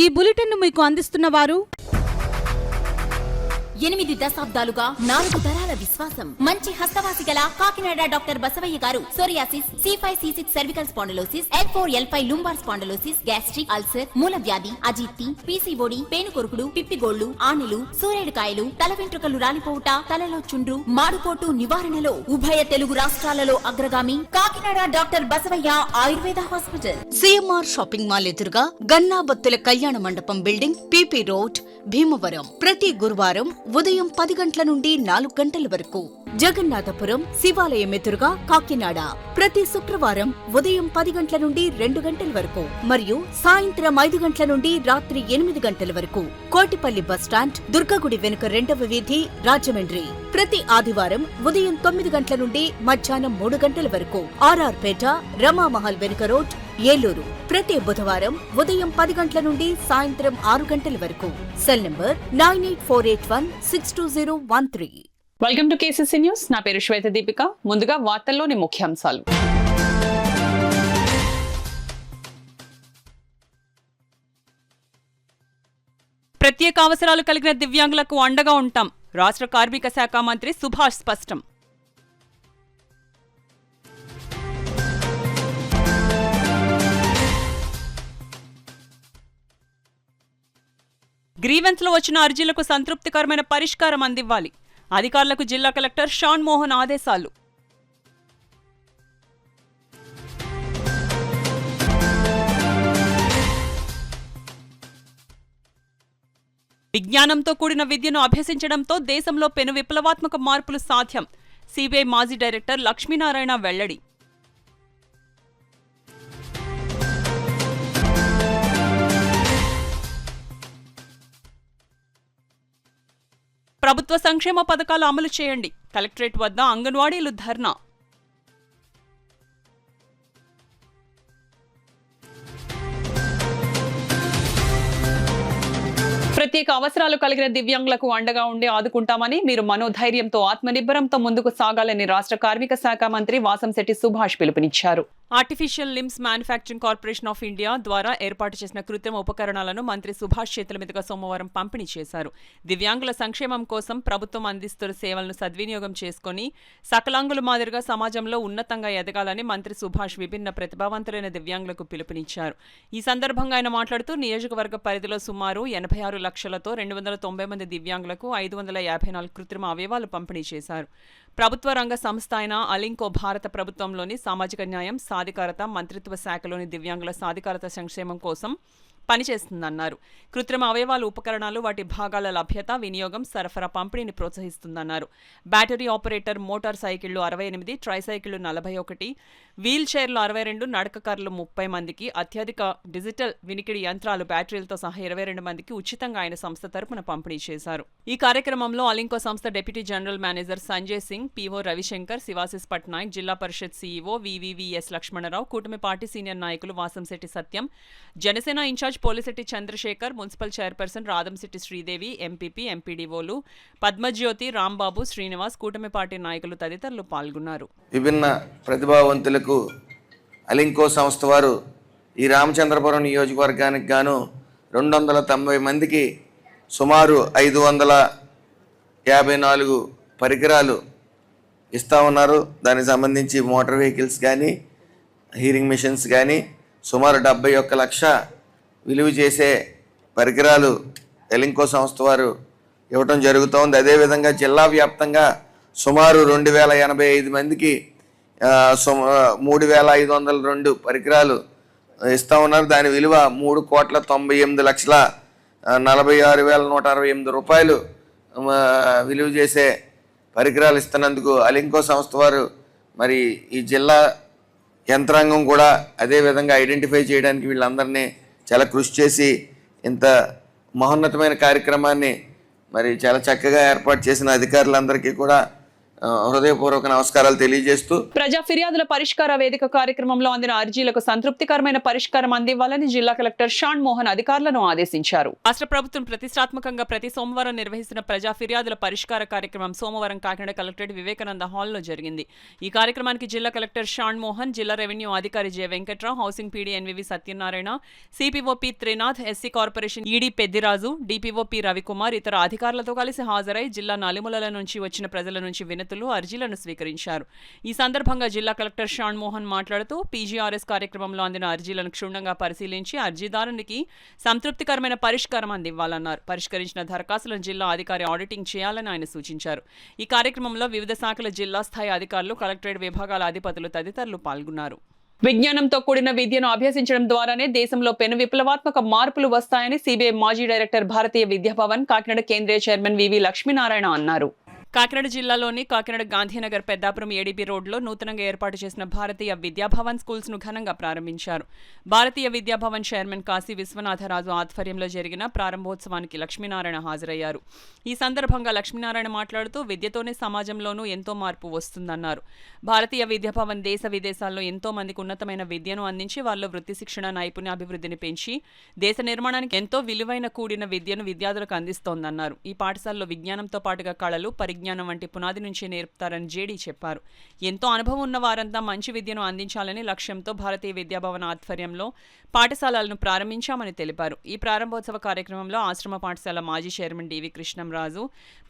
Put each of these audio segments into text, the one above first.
ఈ బులెటిన్ను మీకు అందిస్తున్న వారు 8 దశాబ్దాలుగా 4 తరాల విశ్వాసం. మంచి హస్తవాసి గల Kakinada doctor Basavayya garu psoriasis, C5C6 cervical spondylosis, L4L5 lumbar spondylosis, gastric ulcer, మూల వ్యాధి, అజీర్తి, పీసీఓడి, పేనుకొరుకుడు, పిప్పిగోళ్లు, ఆనెలు, సూరేడుకాయలు, తల వెంట్రుకలు రాలిపోవుట, తలలో చుండ్రు, మాడుపోటు నివారణలో ఉభయ తెలుగు రాష్ట్రాలలో అగ్రగామి Kakinada doctor Basavayya Ayurveda hospital. CMR shopping mall ఎదురుగా గన్నాబత్తుల కళ్యాణ మండపం బిల్డింగ్, పిపి రోడ్, భీమవరం. ప్రతి గురువారం ఉదయం 10 గంటల నుండి 4 గంటల వరకు. జగన్నాథపురం శివాలయం ఎదురుగా కాకినాడ ప్రతి శుక్రవారం ఉదయం 10 గంటల నుండి 2 గంటల వరకు మరియు సాయంత్రం 5 గంటల నుండి రాత్రి 8 గంటల వరకు. కోటిపల్లి బస్టాండ్, దుర్గగుడి వెనుక 2వ వీధి, రాజమండ్రి. ప్రతి ఆదివారం ఉదయం 9 గంటల నుండి మధ్యాహ్నం 3 గంటల వరకు. ఆర్ఆర్ పేట, రమామహల్ వెనుక రోడ్, ఏలూరు. ప్రతి బుధవారం ఉదయం 10 గంటల నుండి సాయంత్రం 6 గంటల వరకు. Cell number 9848162013. Welcome to KCC news. నా పేరు శ్వేత దీపిక. ముందుగా వార్తల్లోని ముఖ్యాంశాలు. ప్రత్యేక అవసరాలు కలిగిన దివ్యాంగులకు అండగా ఉంటాం. రాష్ట్ర కార్మిక శాఖ మంత్రి సుభాష్ స్పష్టం. గ్రీవెన్స్లో వచ్చిన అర్జీలకు సంతృప్తికరమైన పరిష్కారం అందివ్వాలి. అధికారులకు జిల్లా కలెక్టర్ షాన్ మోహన్ ఆదేశాలు. విజ్ఞానంతో కూడిన విద్యను అభ్యసించడంతో దేశంలో పెను విప్లవాత్మక మార్పులు సాధ్యం. సిబిఐ మాజీ డైరెక్టర్ లక్ష్మీనారాయణ వెల్లడి. ప్రభుత్వ సంక్షేమ పథకాలు అమలు చేయండి. కలెక్టరేట్ వద్ద అంగన్వాడీలు ధర్నా. ప్రత్యేక అవసరాలు కలిగిన దివ్యాంగులకు అండగా ఉండి ఆదుకుంటామని, మీరు మనోధైర్యంతో ఆత్మనిర్భరంతో ముందుకు సాగాలని రాష్ట్ర కార్మిక శాఖ మంత్రి వాసంశెట్టి సుభాష్ పిలుపునిచ్చారు. Artificial limbs manufacturing corporation of India ద్వారా ఏర్పాటు చేసిన కృత్రిమ ఉపకరణాలను మంత్రి సుభాష్ చేతుల మీదుగా సోమవారం పంపిణీ చేశారు. దివ్యాంగుల సంక్షేమం కోసం ప్రభుత్వం అందిస్తున్న సేవలను సద్వినియోగం చేసుకుని సకలాంగుల మాదిరిగా సమాజంలో ఉన్నతంగా ఎదగాలని మంత్రి సుభాష్ విభిన్న ప్రతిభావంతులైన దివ్యాంగులకు పిలుపునిచ్చారు. ఈ సందర్భంగా ఆయన మాట్లాడుతూ నియోజకవర్గ పరిధిలో సుమారు 86 లక్షలతో 290 మంది దివ్యాంగులకు 554 కృత్రిమ అవయవాలు పంపిణీ చేశారు. ప్రభుత్వ రంగ సంస్థ అయిన అలింకో భారత ప్రభుత్వంలోని సామాజిక న్యాయం, సాధికారత మంత్రిత్వ శాఖలోని దివ్యాంగుల సాధికారత సంక్షేమం కోసం పనిచేస్తుందన్నారు. కృత్రిమ అవయవాలు, ఉపకరణాలు, వాటి భాగాల లభ్యత, వినియోగం, సరఫరా, పంపిణీని ప్రోత్సహిస్తుందన్నారు. బ్యాటరీ ఆపరేటర్ మోటార్ సైకిళ్లు 68, ట్రైసైకిళ్లు 41, వీల్ చైర్లు 62, నడకకారులు 30 మందికి, అత్యధిక డిజిటల్ వినికిడి యంత్రాలు, బ్యాటరీలతో సహా 22 మందికి ఉచితంగా ఆయన సంస్థ తరపున పంపిణీ చేశారు. ఈ కార్యక్రమంలో అలింకో సంస్థ deputy general manager Sanjay Singh, PO Ravishankar, Shivashis Patnaik, జిల్లా పరిషత్ సీఈఓ వివివిఎస్ లక్ష్మణరావు, కూటమి పార్టీ సీనియర్ నాయకులు Vasamsetti Satyam, Janasena incharge Polisetti Chandrasekhar, municipal chairperson Radamsetti Sridevi, MPP, ఎంపీడీఓలు పద్మజ్యోతి, రాంబాబు, శ్రీనివాస్, కూటమి పార్టీ నాయకులు తదితరులు పాల్గొన్నారు. విభిన్న ప్రతిభావంతులకు అలింకో సంస్థ వారు ఈ రామచంద్రపురం నియోజకవర్గానికి గాను 290 మందికి సుమారు 554 పరికరాలు ఇస్తూ ఉన్నారు. దానికి సంబంధించి మోటార్ వెహికల్స్ కానీ, హీరింగ్ మిషన్స్ కానీ సుమారు 71 లక్ష విలువ చేసే పరికరాలు ఎలింకో సంస్థ వారు ఇవ్వటం జరుగుతోంది. అదేవిధంగా జిల్లా వ్యాప్తంగా సుమారు 2085 మందికి 3502 పరికరాలు ఇస్తూ ఉన్నారు. దాని విలువ 3,98,46,168 రూపాయలు విలువ చేసే పరికరాలు ఇస్తున్నందుకు అలింకో సంస్థ వారు మరి ఈ జిల్లా యంత్రాంగం కూడా అదేవిధంగా ఐడెంటిఫై చేయడానికి వీళ్ళందరినీ చాలా కృషి చేసి ఇంత మహోన్నతమైన కార్యక్రమాన్ని మరి చాలా చక్కగా ఏర్పాటు చేసిన అధికారులందరికీ కూడా హృదయపూర్వక నమస్కారాలు తెలియజేస్తూ ప్రజా ఫిర్యాదుల పరిష్కార వేదిక కార్యక్రమంలో అందిన అర్జీలకు సంతృప్తికరమైన పరిష్కారం అందివ్వాలని జిల్లా కలెక్టర్ షాన్ మోహన్ అధికారులను ఆదేశించారు. రాష్ట్ర ప్రభుత్వం ప్రతిష్టాత్మకంగా ప్రతి సోమవారం నిర్వహిస్తున్న ప్రజా ఫిర్యాదుల పరిష్కార కార్యక్రమం సోమవారం కాకినాడ కలెక్టరేట్ వివేకానంద హాల్లో జరిగింది. ఈ కార్యక్రమానికి జిల్లా కలెక్టర్ షాన్ మోహన్, జిల్లా రెవెన్యూ అధికారి J Venkatrao, housing PD NVV Satyanarayana, CPO P Trinath, SC corporation ED Peddiraju, DPO P Ravikumar ఇతర అధికారులతో కలిసి హాజరై జిల్లా నలుమూలల నుంచి వచ్చిన ప్రజల నుంచి వినతులు, అర్జీలను స్వీకరించారు. ఈ సందర్భంగా జిల్లా కలెక్టర్ షాన్ మోహన్ మాట్లాడుతూ పీజీఆర్ఎస్ కార్యక్రమంలో అందిన అర్జీలను క్షుణ్ణంగా పరిశీలించి అర్జీదారునికి సంతృప్తికరమైన పరిష్కారం అందివ్వాలన్నారు. పరిష్కరించిన దరఖాస్తులను జిల్లా అధికారి ఆడిటింగ్ చేయాలని ఆయన సూచించారు. ఈ కార్యక్రమంలో వివిధ శాఖల జిల్లా స్థాయి అధికారులు, కలెక్టరేట్ విభాగాల అధిపతులు తదితరులు పాల్గొన్నారు. విజ్ఞానంతో కూడిన విద్యను అభ్యసించడం ద్వారానే దేశంలో పెను విప్లవాత్మక మార్పులు వస్తాయని సిబిఐ మాజీ డైరెక్టర్ భారతీయ విద్యాభవన్ కాకినాడ కేంద్రీయ చైర్మన్ వివి లక్ష్మీనారాయణ అన్నారు. కాకినాడ జిల్లాలోని కాకినాడ గాంధీనగర్ పెద్దాపురం ఏడీబీ రోడ్లో నూతనంగా ఏర్పాటు చేసిన భారతీయ విద్యాభవన్ స్కూల్స్ ను ఘనంగా ప్రారంభించారు. భారతీయ విద్యాభవన్ చైర్మన్ కాశీ విశ్వనాథరాజు ఆధ్వర్యంలో జరిగిన ప్రారంభోత్సవానికి లక్ష్మీనారాయణ హాజరయ్యారు. ఈ సందర్భంగా లక్ష్మీనారాయణ మాట్లాడుతూ విద్యతోనే సమాజంలోనూ ఎంతో మార్పు వస్తుందన్నారు. భారతీయ విద్యాభవన్ దేశ విదేశాల్లో ఎంతో మందికి ఉన్నతమైన విద్యను అందించి వారిలో వృత్తి శిక్షణ, నైపుణ్యాభివృద్ధిని పెంచి దేశ నిర్మాణానికి ఎంతో విలువైన కూడిన విద్యను విద్యార్థులకు అందిస్తోందన్నారు. ఈ పాఠశాలలో విజ్ఞానంతో పాటుగా కళలు, పరిజ్ఞానం వంటి పునాది నుంచే నేర్పుతారని జేడీ చెప్పారు. ఎంతో అనుభవం ఉన్న వారంతా మంచి విద్యను అందించాలని లక్ష్యంతో భారతీయ విద్యాభవన్ ఆధ్వర్యంలో పాఠశాలలను ప్రారంభించామని తెలిపారు. ఈ ప్రారంభోత్సవ కార్యక్రమంలో ఆశ్రమ పాఠశాల మాజీ చైర్మన్ డివి కృష్ణంరాజు,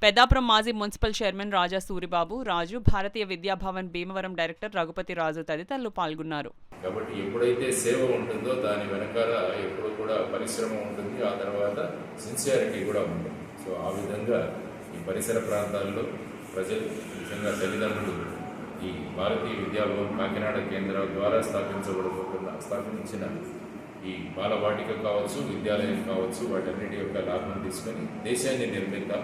పెద్దాపురం మాజీ మున్సిపల్ చైర్మన్ రాజా సూరిబాబు రాజు, భారతీయ విద్యాభవన్ భీమవరం డైరెక్టర్ రఘుపతి రాజు తదితరులు పాల్గొన్నారు. కాబట్టి ఎప్పుడైతే సేవ ఉంటుందో దాని వెనకాల ఎప్పుడు కూడా పరిశ్రమ ఉంటుంది, ఆ తర్వాత సిన్సియారిటీ కూడా ఉంటుంది. సో ఆ విధంగా ఈ పరిసర ప్రాంతాల్లో ప్రజలు, ముఖ్యంగా తల్లిదండ్రులు ఈ భారతీయ విద్యాభవన్ కాకినాడ కేంద్రం ద్వారా స్థాపించిన ఈ బాలవాటిక కావచ్చు, విద్యాలయం కావచ్చు, వాటన్నిటి యొక్క లాభం తీసుకొని దేశాన్ని నిర్మిద్దాం,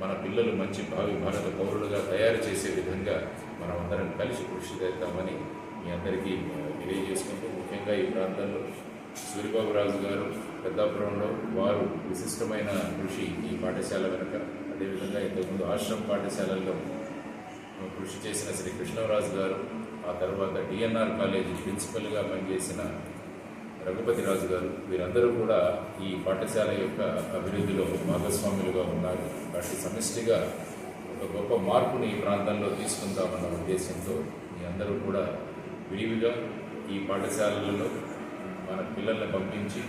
మన పిల్లలు మంచి భావి భారత పౌరులుగా తయారు చేసే విధంగా మనం అందరం కలిసి కృషి చేద్దామని మీ అందరికీ తెలియజేసుకుంటూ, ముఖ్యంగా ఈ ప్రాంతంలో సూరిబాబు రాజు గారు పెద్దాపురంలో వారు విశిష్టమైన కృషి ఈ పాఠశాల వెనుక, అదేవిధంగా ఇంతకుముందు ఆశ్రమ పాఠశాలల్లో కృషి చేసిన శ్రీ కృష్ణరాజు గారు, ఆ తర్వాత డిఎన్ఆర్ కాలేజీ ప్రిన్సిపల్గా పనిచేసిన రఘుపతి రాజు గారు, వీరందరూ కూడా ఈ పాఠశాల యొక్క అభివృద్ధిలో భాగస్వాములుగా ఉన్నారు. వాటి సమిష్టిగా ఒక గొప్ప మార్పుని ఈ ప్రాంతంలో తీసుకుందామన్న ఉద్దేశంతో మీ అందరూ కూడా విరివిగా ఈ పాఠశాలలలో మన పిల్లల్ని పంపించి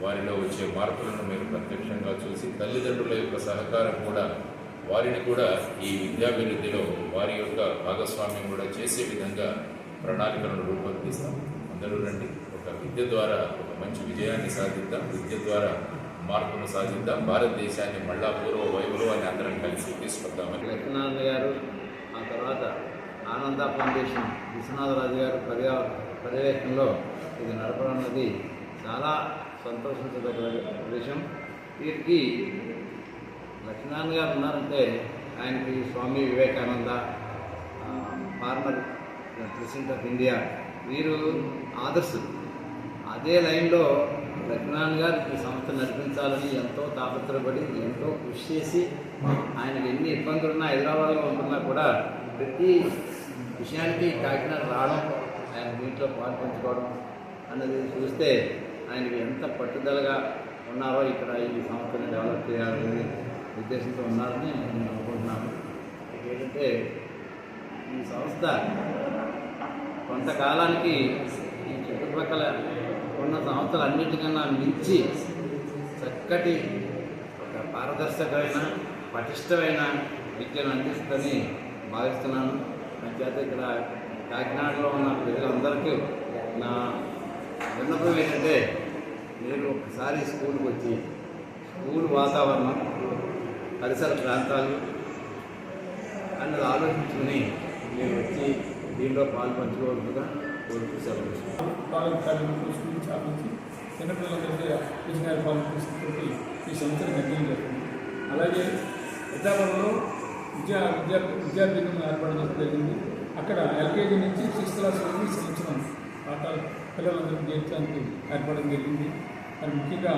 వారిలో వచ్చే మార్పులను మీరు ప్రత్యక్షంగా చూసి తల్లిదండ్రుల యొక్క సహకారం కూడా వారిని కూడా ఈ విద్యాభివృద్ధిలో వారి యొక్క భాగస్వామ్యం కూడా చేసే విధంగా ప్రణాళికలను రూపొందిస్తాం. అందరూ రండి, ఒక విద్య ద్వారా ఒక మంచి విజయాన్ని సాధిద్దాం, విద్య ద్వారా మార్పును సాధిద్దాం, భారతదేశాన్ని మళ్ళా పూర్వ వైభవాన్ని అందరం కలిసి తీసుకొద్దామని. లక్ష్మీనారాయణ గారు, ఆ తర్వాత ఆనంద ఫౌండేషన్ విశ్వనాథరాజు గారు పర్యవేక్షణలో ఇది నడపడం అన్నది చాలా సంతోషించదగ్గ విషయం. వీరికి లక్ష్మీనారాయణ గారు ఉన్నారంటే ఆయనకి Swami Vivekananda, former president of India, వీరు ఆదర్శులు. అదే లైన్లో లక్ష్మీనారాయణ గారు ఈ సంస్థ నడిపించాలని ఎంతో తాపత్రపడి ఎంతో కృషి చేసి, ఆయనకి ఎన్ని ఇబ్బందులున్నా హైదరాబాద్లో ఉంటున్నా కూడా ప్రతి విషయానికి కాకినాడ రావడం, ఆయన దీంట్లో పాల్పంచుకోవడం అన్నది చూస్తే ఆయనకి ఎంత పట్టుదలగా ఉన్నారో ఇక్కడ ఈ సంస్థని డెవలప్ చేయాలనే ఉద్దేశంతో ఉన్నారని నేను అనుకుంటున్నాను. ఏంటంటే ఈ సంస్థ కొంతకాలానికి ఈ చుట్టుపక్కల ఉన్న సంస్థలన్నిటికన్నా మించి చక్కటి ఒక పారదర్శకమైన పటిష్టమైన విద్యను అందిస్తుందని భావిస్తున్నాను. అంచేత ఇక్కడ కాకినాడలో ఉన్న ప్రజలందరికీ నా విన్నపం ఏంటంటే, మీరు ఒకసారి స్కూల్కి వచ్చి స్కూల్ వాతావరణం, పరిసర ప్రాంతాలు అన్నది ఆలోచించుకుని మీరు వచ్చి దీంట్లో పాల్పంచుకోవద్దుగా కోరుతూ సెలవు. స్కూల్ స్థాపించి చిన్నపిల్లలకైతే ఇంజనీర్ పాలిటీ ఈ సంస్థను కంటిన్యూ చేస్తుంది. అలాగే విద్యాభవన్లో విద్యార్థులను ఏర్పాటు చేయడం జరిగింది. అక్కడ ఎల్కేజీ నుంచి 6th క్లాస్ వరకు ఈ సంవత్సరం పాఠాలు పిల్లలందరికీ చేర్చడానికి ఏర్పడడం జరిగింది. మరి ముఖ్యంగా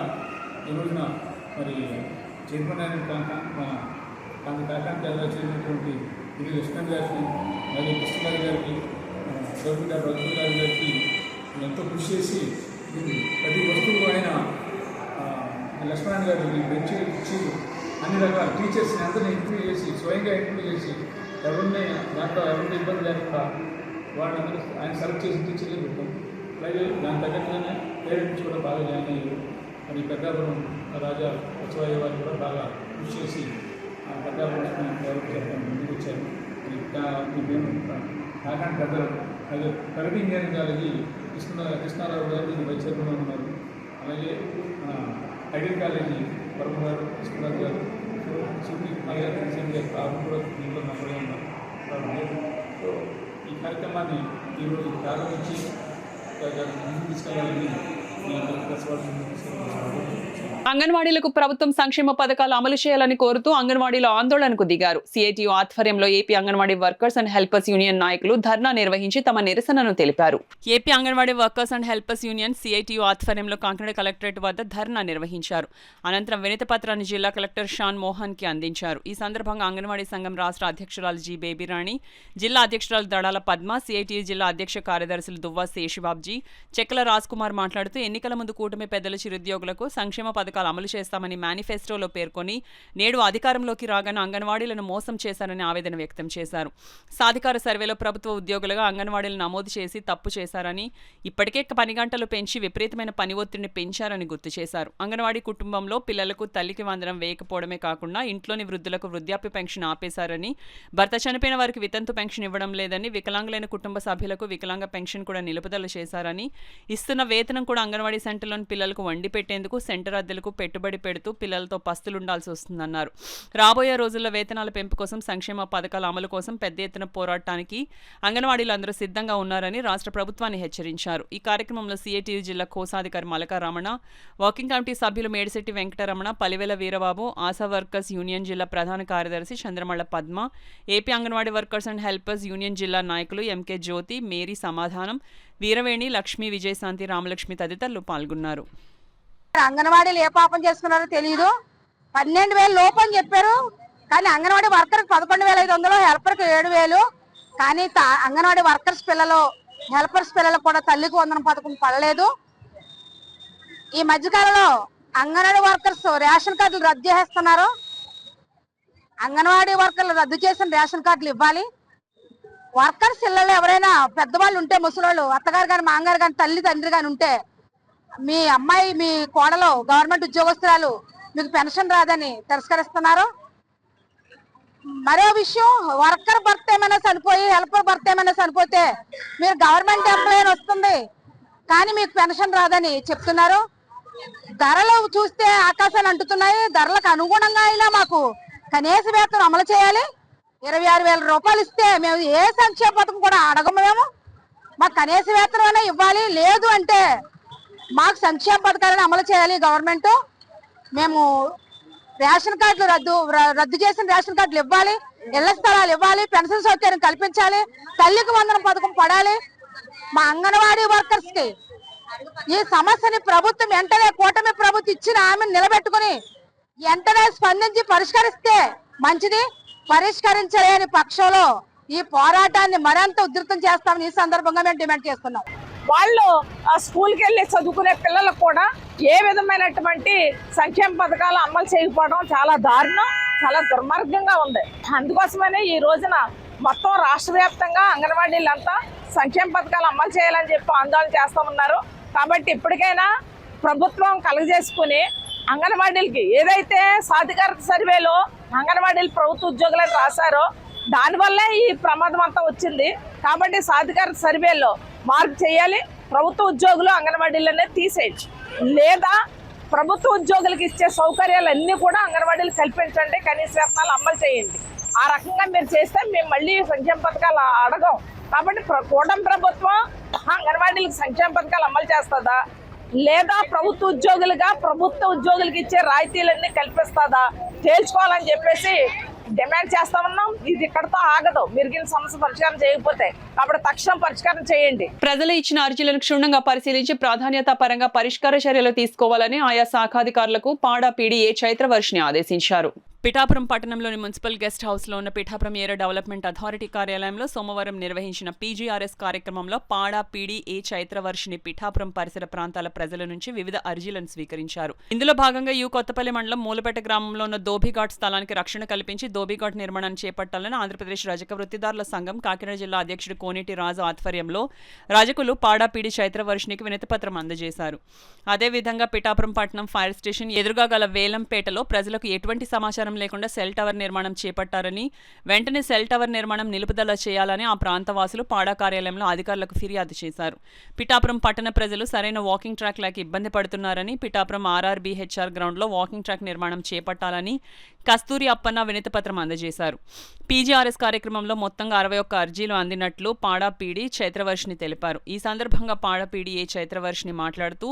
ఈ రోజున మరి చైర్మన్ అయిన కాకాంత చెందినటువంటి ఇది లక్ష్మణ్ గారికి మరియు కృష్ణగారి గారికి రఘువీర్ గారికి ఎంతో కృషి చేసి ప్రతి వస్తువు ఆయన లక్ష్మణ్ గారు బెంచీలు కుర్చీలు అన్ని రకాల టీచర్స్ని అందరినీ ఇంటర్వ్యూ చేసి స్వయంగా ఇంటర్వ్యూ చేసి ఎవరిని దాంట్లో ఎవరిని ఇబ్బంది లేకుండా వాళ్ళందరూ ఆయన సెలెక్ట్ చేసి టీచర్లే పెట్టాం. అలాగే దాని తగ్గట్టుగానే పేరెంట్స్ కూడా బాగా జాయిన్ అయ్యారు. మరి పెద్దాపురం రాజా ఉత్సవయ్య వారు కూడా బాగా కృషి చేసి పెద్దాపురం డెవలప్ చేయడం ముందుకు వచ్చారు. మేము కాకినాడ పెద్దలు అలాగే ప్రగతి ఇంజనీరింగ్ కాలేజీ కృష్ణారావు గారు దీన్ని వైస్ చైర్మన్గా ఉన్నారు. అలాగే ఐడియల్ కాలేజీ వరమ గారు కృష్ణరాజు గారు సుప్రీం అలాగే గారు కూడా దీంట్లో నమ్మగా ఉన్నారు. సో ఈ కార్యక్రమాన్ని ఈరోజు ప్రారంభించి ముందుకు తీసుకెళ్ళాలని అంగన్వాడీలకు ప్రభుత్వం సంక్షేమ పథకాలు అమలు చేయాలని కోరుతూ అంగన్వాడీలో ఆందోళనకు దిగారు. సిఐటియు ఆధ్వర్యంలో AP Anganwadi workers and helpers union నాయకులు ధర్నా నిర్వహించి తమ నిరసనను తెలిపారు. AP Anganwadi workers and helpers union CITU ఆధ్వర్యంలో కాకినాడ కలెక్టరేట్ వద్ద ధర్నా నిర్వహించారు. అనంతరం వినతి పత్రాన్ని జిల్లా కలెక్టర్ షాన్ మోహన్ కి అందించారు. ఈ సందర్భంగా అంగన్వాడీ సంఘం రాష్ట్ర అధ్యక్షురాలు జి బేబీరాణి, జిల్లా అధ్యక్షురాలు దడాల పద్మ, సిఐటియు జిల్లా అధ్యక్ష కార్యదర్శులు దువ్వా శేషిబాబ్జీ, చెక్కల రాజ్ కుమార్ మాట్లాడుతూ ఎన్నికల ముందు కూటమి పెద్దల చిరుద్యోగులకు సంక్షేమ పథకాలు అమలు చేస్తామని మేనిఫెస్టోలో పేర్కొని నేడు అధికారంలోకి రాగానే అంగన్వాడీలను మోసం చేశారని ఆవేదన వ్యక్తం చేశారు. సాధికార సర్వేలో ప్రభుత్వ ఉద్యోగులుగా అంగన్వాడీలు నమోదు చేసి తప్పు చేశారని, ఇప్పటికే పని గంటలు పెంచి విపరీతమైన పని ఒత్తిడిని పెంచారని గుర్తు చేశారు. అంగన్వాడీ కుటుంబంలో పిల్లలకు తల్లికి వందనం వేయకపోవడమే కాకుండా ఇంట్లోని వృద్ధులకు వృద్ధాప్య పెన్షన్ ఆపేశారని, భర్త చనిపోయిన వారికి వితంతు పెన్షన్ ఇవ్వడం లేదని, వికలాంగులైన కుటుంబ సభ్యులకు వికలాంగ పెన్షన్ కూడా నిలుపుదల చేశారని, ఇస్తున్న వేతనం కూడా అంగన్వాడీ సెంటర్లోని పిల్లలకు వండి పెట్టేందుకు సెంటర్ అద్దెలకు పెట్టుబడి పెడుతూ పిల్లలతో పస్తులుండాల్సి వస్తుందన్నారు. రాబోయే రోజుల్లో వేతనాల పెంపు కోసం, సంక్షేమ పథకాల అమలు కోసం పెద్ద ఎత్తున పోరాటానికి అంగన్వాడీలు అందరూ సిద్ధంగా ఉన్నారని రాష్ట్ర ప్రభుత్వాన్ని హెచ్చరించారు. ఈ కార్యక్రమంలో సిఐటియు జిల్లా కోశాధికారి మలకా రమణ, వర్కింగ్ కమిటీ సభ్యులు మేడిశెట్టి వెంకటరమణ, పలివెల వీరబాబు, ఆశా వర్కర్స్ యూనియన్ జిల్లా ప్రధాన కార్యదర్శి Chandramalla Padma, AP Anganwadi workers and helpers union జిల్లా నాయకులు ఎంకే జ్యోతి, మేరీ సమాధానం, వీరవేణి, లక్ష్మి, విజయశాంతి, రామలక్ష్మి తదితరులు పాల్గొన్నారు. అంగన్వాడీలు ఏ పాపం చేసుకున్నారో తెలియదు. 12,000 లోపం చెప్పారు, కానీ అంగన్వాడీ వర్కర్కి 11,500, హెల్పర్కి 7,000. కానీ అంగన్వాడీ వర్కర్స్ పిల్లలు, హెల్పర్స్ పిల్లలకు కూడా తల్లికి వందనం పథకం పడలేదు. ఈ మధ్యకాలంలో అంగన్వాడీ వర్కర్స్ రేషన్ కార్డులు రద్దు చేస్తున్నారు. అంగన్వాడీ వర్కర్లు రద్దు చేసిన రేషన్ కార్డులు ఇవ్వాలి. వర్కర్స్ ఇళ్ళలో ఎవరైనా పెద్దవాళ్ళు ఉంటే, ముసలోళ్ళు, అత్తగారు కానీ మామగారు కానీ తల్లి తండ్రి కానీ ఉంటే, మీ అమ్మాయి మీ కోడలో గవర్నమెంట్ ఉద్యోగస్తురాలు మీకు పెన్షన్ రాదని తిరస్కరిస్తున్నారు. మరో విషయం, వర్కర్ భర్త ఏమైనా చనిపోయి హెల్పర్ భర్త ఏమైనా చనిపోతే మీరు గవర్నమెంట్ ఎంప్లాయీ వస్తుంది కానీ మీకు పెన్షన్ రాదని చెప్తున్నారు. ధరలు చూస్తే ఆకాశాన్ని అంటుతున్నాయి. ధరలకు అనుగుణంగా అయినా మాకు కనీస వేతనం అమలు చేయాలి. 26,000 రూపాయలు ఇస్తే మేము ఏ సంక్షేమ పథకం కూడా అడగము. మేము మాకు కనీస వేతనం అయినా ఇవ్వాలి. లేదు అంటే మాకు సంక్షేమ పథకాలను అమలు చేయాలి గవర్నమెంట్. మేము రేషన్ కార్డులు రద్దు చేసిన రేషన్ కార్డులు ఇవ్వాలి, ఇళ్ల స్థలాలు ఇవ్వాలి, పెన్షన్ సౌకర్యం కల్పించాలి, తల్లికి వందనం పథకం పడాలి. మా అంగన్వాడీ వర్కర్స్ కి ఈ సమస్యని ప్రభుత్వం వెంటనే, కూటమి ప్రభుత్వం ఇచ్చిన హామీని నిలబెట్టుకుని వెంటనే స్పందించి పరిష్కరిస్తే మంచిది. పరిష్కరించలేని పక్షంలో ఈ పోరాటాన్ని మరింత ఉధృతం చేస్తామని ఈ సందర్భంగా మేము డిమాండ్ చేస్తున్నాం. వాళ్ళు స్కూల్కి వెళ్ళి చదువుకునే పిల్లలకు కూడా ఏ విధమైనటువంటి సంక్షేమ పథకాలు అమలు చేయకపోవడం చాలా దారుణం, చాలా దుర్మార్గంగా ఉంది. అందుకోసమనే ఈ రోజున మొత్తం రాష్ట్ర వ్యాప్తంగా అంగన్వాడీలంతా సంక్షేమ పథకాలు అమలు చేయాలని చెప్పి ఆందోళన చేస్తూ ఉన్నారు. కాబట్టి ఇప్పటికైనా ప్రభుత్వం కలుగజేసుకుని అంగన్వాడీలకి ఏదైతే సాధికారత సర్వేలో అంగన్వాడీలు ప్రభుత్వ ఉద్యోగులను రాశారో దానివల్లే ఈ ప్రమాదం అంతా వచ్చింది. కాబట్టి సాధికారత సర్వేలో మార్పు చేయాలి. ప్రభుత్వ ఉద్యోగులు అంగన్వాడీలనే తీసేయచ్చు, లేదా ప్రభుత్వ ఉద్యోగులకు ఇచ్చే సౌకర్యాలన్నీ కూడా అంగన్వాడీలు కల్పించండి, కనీస వేతనాలు అమలు చేయండి. ఆ రకంగా మీరు చేస్తే మేము మళ్ళీ సంక్షేమ పథకాలు అడగం. కాబట్టి కూటమి ప్రభుత్వం అంగన్వాడీలకు సంక్షేమ పథకాలు అమలు చేస్తుందా, లేదా ప్రభుత్వ ఉద్యోగులకి ఇచ్చే రాయితీలన్నీ కల్పిస్తుందా తేల్చుకోవాలని చెప్పేసి డిమాండ్ చేస్తా ఉన్నాం. ఇది ఇక్కడతో ఆగదు. మీరు సమస్య పరిష్కారం చేయకపోతే కాబట్టి తక్షణం పరిష్కారం చేయండి. ప్రజలు ఇచ్చిన అర్జీలను క్షుణ్ణంగా పరిశీలించి ప్రాధాన్యత పరంగా పరిష్కార చర్యలు తీసుకోవాలని ఆయా శాఖాధికారులకు పాడా పీడీఏ చైత్రవర్షిని ఆదేశించారు. పిఠాపురం పట్టణంలోని మున్సిపల్ గెస్ట్ హౌస్లో ఉన్న పిఠాపురం ఏరియా డెవలప్మెంట్ అథారిటీ కార్యాలయంలో సోమవారం నిర్వహించిన పీజీఆర్ఎస్ కార్యక్రమంలో పాడా పీడీ చైత్రవర్షిని పిఠాపురం పరిసర ప్రాంతాల ప్రజల నుంచి వివిధ అర్జీలను స్వీకరించారు. ఇందులో భాగంగా కొత్తపల్లి మండలం మూలపేట గ్రామంలో ఉన్న దోబిఘాట్ స్థలానికి రక్షణ కల్పించి దోబిఘాట్ నిర్మాణాన్ని చేపట్టాలని ఆంధ్రప్రదేశ్ రజక వృత్తిదారుల సంఘం కాకినాడ జిల్లా అధ్యక్షుడు కోనేటి రాజు ఆధ్వర్యంలో రజకులు పాడా పీడీ చైత్రవర్షినికి వినతిపత్రం అందజేశారు. అదేవిధంగా పిఠాపురం పట్టణం ఫైర్ స్టేషన్ ఎదురుగా గల వేలంపేటలో ప్రజలకు ఎటువంటి సమాచారం లేకుండా సెల్ టవర్ నిర్మాణం చేపట్టారని, వెంటనే సెల్ టవర్ నిర్మాణం నిలుపుదల చేయాలని ఆ ప్రాంతవాసులు పాడా కార్యాలయంలో అధికారులకు ఫిర్యాదు చేశారు. పిఠాపురం పట్టణ ప్రజలు సరైన వాకింగ్ ట్రాక్ లేక ఇబ్బంది పడుతున్నారని, పిఠాపురం ఆర్ఆర్బీహెచ్ఆర్ గ్రౌండ్లో వాకింగ్ ట్రాక్ నిర్మాణం చేపట్టాలని కస్తూరి అప్పన్న వినతిపత్రం అందజేశారు. పీజీఆర్ఎస్ కార్యక్రమంలో మొత్తంగా 61 అర్జీలు అందినట్లు పాడా పీడీ చైత్రవర్షిని తెలిపారు. ఈ సందర్భంగా పాడా పీడీ చైత్రవర్షిని మాట్లాడుతూ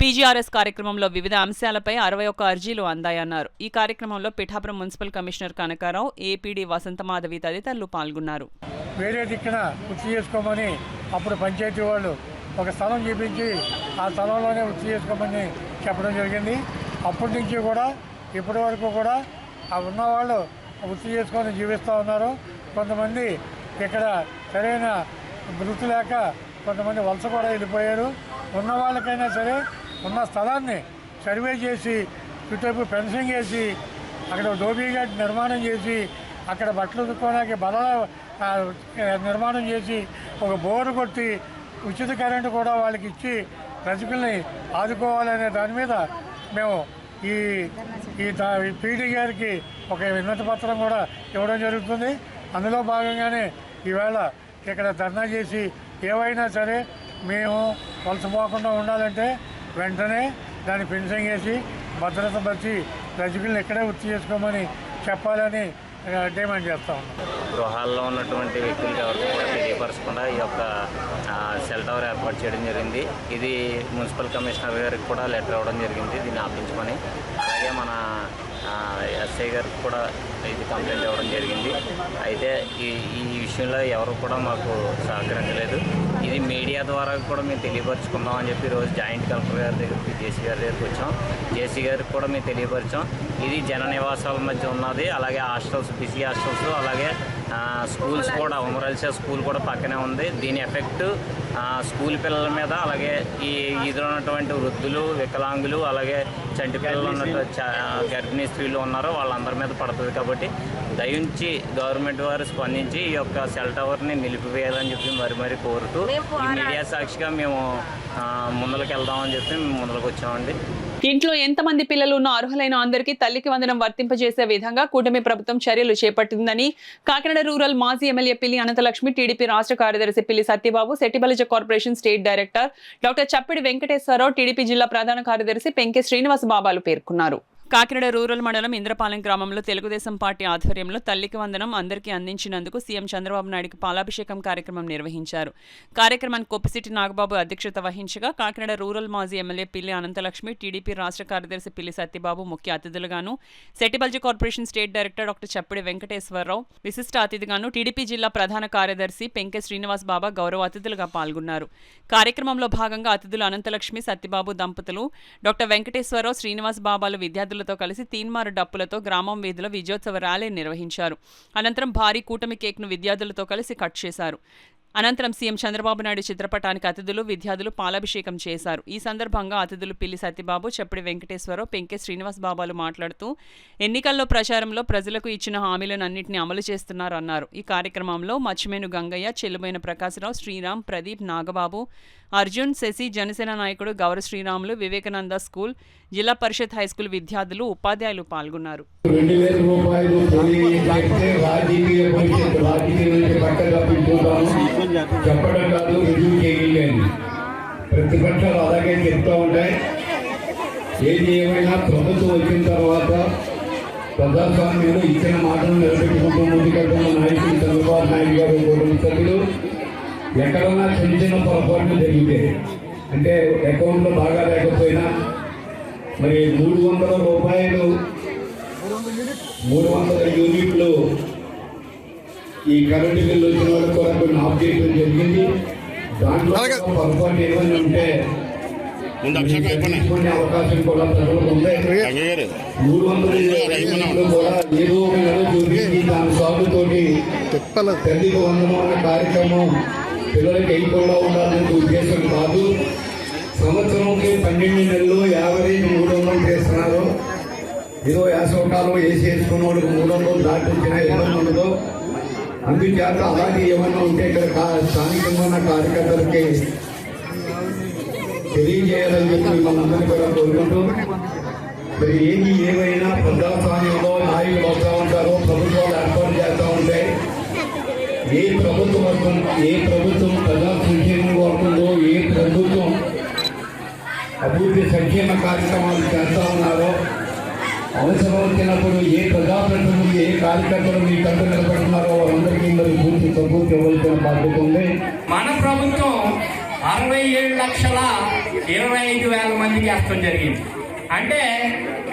పీజీఆర్ఎస్ కార్యక్రమంలో వివిధ అంశాలపై 61 అర్జీలు అందాయన్నారు. ఈ కార్యక్రమంలో Pithapuram municipal commissioner Kanakarao, APD Vasanthamadhavi తదితరులు పాల్గొన్నారు. వేరే దిక్కున వృత్తి చేసుకోమని అప్పుడు పంచాయతీ వాళ్ళు ఒక స్థలం చూపించి ఆ స్థలంలోనే వృత్తి చేసుకోమని చెప్పడం జరిగింది. అప్పటి నుంచి కూడా ఇప్పటి వరకు కూడా ఆ ఉన్నవాళ్ళు వృత్తి చేసుకొని జీవిస్తూ ఉన్నారు. కొంతమంది ఇక్కడ సరైన వృత్తి లేక కొంతమంది వలస కూడా వెళ్ళిపోయారు. ఉన్న వాళ్ళకైనా సరే ఉన్న స్థలాన్ని సర్వే చేసి చుట్టూ ఫెన్సింగ్ వేసి అక్కడ దోబీఘాట్ నిర్మాణం చేసి అక్కడ బట్టలు ఉతుక్కోవడానికి నిర్మాణం చేసి ఒక బోరు కొట్టి ఉచిత కరెంటు కూడా వాళ్ళకి ఇచ్చి రజకుల్ని ఆదుకోవాలనే దాని మీద మేము ఈ పీడీ గారికి ఒక వినతి పత్రం కూడా ఇవ్వడం జరుగుతుంది. అందులో భాగంగానే ఈవేళ ఇక్కడ ధర్నా చేసి ఏవైనా సరే మేము వలసపోకుండా ఉండాలంటే వెంటనే దాన్ని ఫెన్సింగ్ వేసి భద్రత పరిచి రజకుల్ని ఇక్కడే వృత్తి చేసుకోమని చెప్పాలని డిమాండ్ చేస్తా ఉన్నాం. గృహాల్లో ఉన్నటువంటి వ్యక్తులకు ఎవరికి కూడా తెలియపరచకుండా ఈ యొక్క సెల్ టవర్ ఏర్పాటు చేయడం జరిగింది. ఇది మున్సిపల్ కమిషనర్ గారికి కూడా లెటర్ ఇవ్వడం జరిగింది దీన్ని ఆపించమని. అలాగే మన ఎస్ఐ గారికి కూడా ఇది కంప్లైంట్ ఇవ్వడం జరిగింది. అయితే ఈ విషయంలో ఎవరు కూడా మాకు సహకరించలేదు. ఇది మీడియా ద్వారా కూడా మేము తెలియపరచుకుందామని చెప్పి ఈరోజు జాయింట్ కలెక్టర్ గారి దగ్గరికి జేసీ గారి దగ్గరికి వచ్చాం. జేసీ గారికి కూడా మేము తెలియపరిచాం. ఇది జన నివాసాల మధ్య ఉన్నది. అలాగే హాస్టల్స్, బిజీ హాస్టల్స్, అలాగే స్కూల్స్ కూడా, ఉమరల్సే స్కూల్ కూడా పక్కనే ఉంది. దీని ఎఫెక్ట్ స్కూల్ పిల్లల మీద, అలాగే ఈదులో ఉన్నటువంటి వృద్ధులు, వికలాంగులు, అలాగే చంటి పిల్లలు ఉన్నట్టు గర్భిణీ స్త్రీలు ఉన్నారో వాళ్ళందరి మీద పడుతుంది. కాబట్టి దయించి గవర్నమెంట్ వారు స్పందించి ఈ యొక్క సెల్ టవర్ని నిలిపివేయాలని చెప్పి మరి కోరుతూ ఈ మీడియా సాక్షిగా మేము ముందుకు వెళ్దామని చెప్పి మేము ముందుకు వచ్చామండి. ఇంట్లో ఎంతమంది పిల్లలు ఉన్న అర్హులైన అందరికీ తల్లికి వందనం వర్తింపజేసే విధంగా కూటమి ప్రభుత్వం చర్యలు చేపట్టిందని కాకినాడ రూరల్ మాజీ ఎమ్మెల్యే పిల్లి అనంతలక్ష్మి, టీడీపీ రాష్ట్ర కార్యదర్శి Pilli Satyababu, Settibalija corporation state director doctor Chappidi Venkateswararao, TDP జిల్లా ప్రధాన కార్యదర్శి పెంకె శ్రీనివాస బాబాలు పేర్కొన్నారు. కాకినాడ రూరల్ మండలం ఇంద్రపాలెం గ్రామంలో తెలుగుదేశం పార్టీ ఆధ్వర్యంలో తల్లికి వందనం అందరికీ అందించినందుకు సీఎం చంద్రబాబు నాయుడుకి పాలాభిషేకం కార్యక్రమం నిర్వహించారు. కార్యక్రమానికి కొప్పిశెట్టి నాగబాబు అధ్యక్షత వహించగా కాకినాడ రూరల్ మాజీ ఎమ్మెల్యే పిల్లి అనంతలక్ష్మి, టీడీపీ రాష్ట్ర కార్యదర్శి పిల్లి సత్యబాబు ముఖ్య అతిథులుగాను, సెట్టిబల్జీ corporation state director doctor Chappidi Venkateswararao విశిష్ట అతిథిగాను, టీడీపీ జిల్లా ప్రధాన కార్యదర్శి పెంకె శ్రీనివాస్ బాబా గౌరవ అతిథులుగా పాల్గొన్నారు. కార్యక్రమంలో భాగంగా అతిథులు అనంతలక్ష్మి, సత్యబాబు దంపతులు, డాక్టర్ వెంకటేశ్వరరావు, శ్రీనివాస్ బాబాలు విద్యార్థులతో కలిసి తీన్మారు డప్పులతో గ్రామం వీధిలో విజయోత్సవ ర్యాలీ నిర్వహించారు. అనంతరం భారీ కూటమి కేక్ను విద్యార్థులతో కలిసి కట్ చేశారు. అనంతరం సీఎం చంద్రబాబు నాయుడు చిత్రపటానికి అతిథులు, విద్యార్థులు పాలాభిషేకం చేశారు. ఈ సందర్భంగా అతిథులు పిల్లి సత్యబాబు, చప్పిడి వెంకటేశ్వరరావు, పెంకె శ్రీనివాస్ బాబాలు మాట్లాడుతూ ఎన్నికల్లో ప్రచారంలో ప్రజలకు ఇచ్చిన హామీలను అన్నింటినీ అమలు చేస్తున్నారన్నారు. ఈ కార్యక్రమంలో మచ్చిమేను గంగయ్య, చెల్లుబోయిన ప్రకాశరావు, శ్రీరామ్, ప్రదీప్, నాగబాబు, అర్జున్, శశి, జనసేన నాయకుడు గౌర శ్రీరాములు, వివేకానంద స్కూల్, జిల్లా పరిషత్ హైస్కూల్ విద్యార్థులు, ఉపాధ్యాయులు పాల్గొన్నారు. 2000 రూపాయలు రాజకీయ భవిష్యత్తు రాజకీయానికి చెప్పడం కాదు, రుజువు చేయలేదు. ప్రతిపక్షాలు అలాగే చెప్తూ ఉంటాయి. ఏది ఏమైనా ప్రభుత్వం వచ్చిన తర్వాత ప్రజాస్వామ్యంలో ఇచ్చిన మాటలు నిలబెట్టుకుంటూ ముందుకెళ్తున్న నాయకులు చంద్రబాబు నాయుడు గారు, కుటుంబ సభ్యులు ఎక్కడన్నా చిన్న చిన్న పొరపాట్లు జరిగితే, అంటే అకౌంట్లో బాగా లేకపోయినా మరి 300 రూపాయలు 300 యూనిట్లు ఈ కరెంటు బిల్లు వచ్చిన వాళ్ళకి కూడా కొన్ని ఆఫ్ చేయడం జరిగింది. దాంట్లో పొరపాటు ఏమైనా ఉంటే తీసుకునే అవకాశం కూడా ప్రజలకు ఉంది. 365 కూడా ఏదో ఒక నెల చూపించి దాని సాగుతోటి తల్లికి వందనం అనే కార్యక్రమం పిల్లలకి అయిపోకుండా ఉండాలనే ఉద్దేశం కాదు. సంవత్సరంకి 12 నెలలు యావరేజ్ 300 చేస్తున్నారు. ఏదో వేసవకాలం వేసుకున్న వాళ్ళకి 300 దాటించిన ఇబ్బంది ఉండదు. అందుచేత అలాగే ఏమన్నా ఉంటే ఇక్కడ స్థానికంగా ఉన్న కార్యకర్తలకి తెలియజేయాలని చెప్పి మిమ్మల్ని అందరినీ కూడా కోరుకుంటూ, మరి ఏమైనా ప్రజాస్వామ్యంలో నాయకులు వస్తూ ఉంటారో, ప్రభుత్వాలు ఏర్పాటు చేస్తూ ఉంటాయి. ఏ ప్రభుత్వం ప్రజా సంక్షేమం కోరుతుందో, ఏ ప్రభుత్వం అభివృద్ధి సంక్షేమ కార్యక్రమాలు చేస్తూ ఉన్నారో, అవసరం వచ్చినప్పుడు ఏ ప్రజాప్రతినిధులు ఏ కార్యకర్తలు మీ కంట నిలబడుతున్నారో వాళ్ళందరికీ మరి పూర్తి సపోర్ట్ ఇవ్వాల్సిన బాధ్యత ఉంది. మన ప్రభుత్వం 67,25,000 మందికి వేస్తాం జరిగింది. అంటే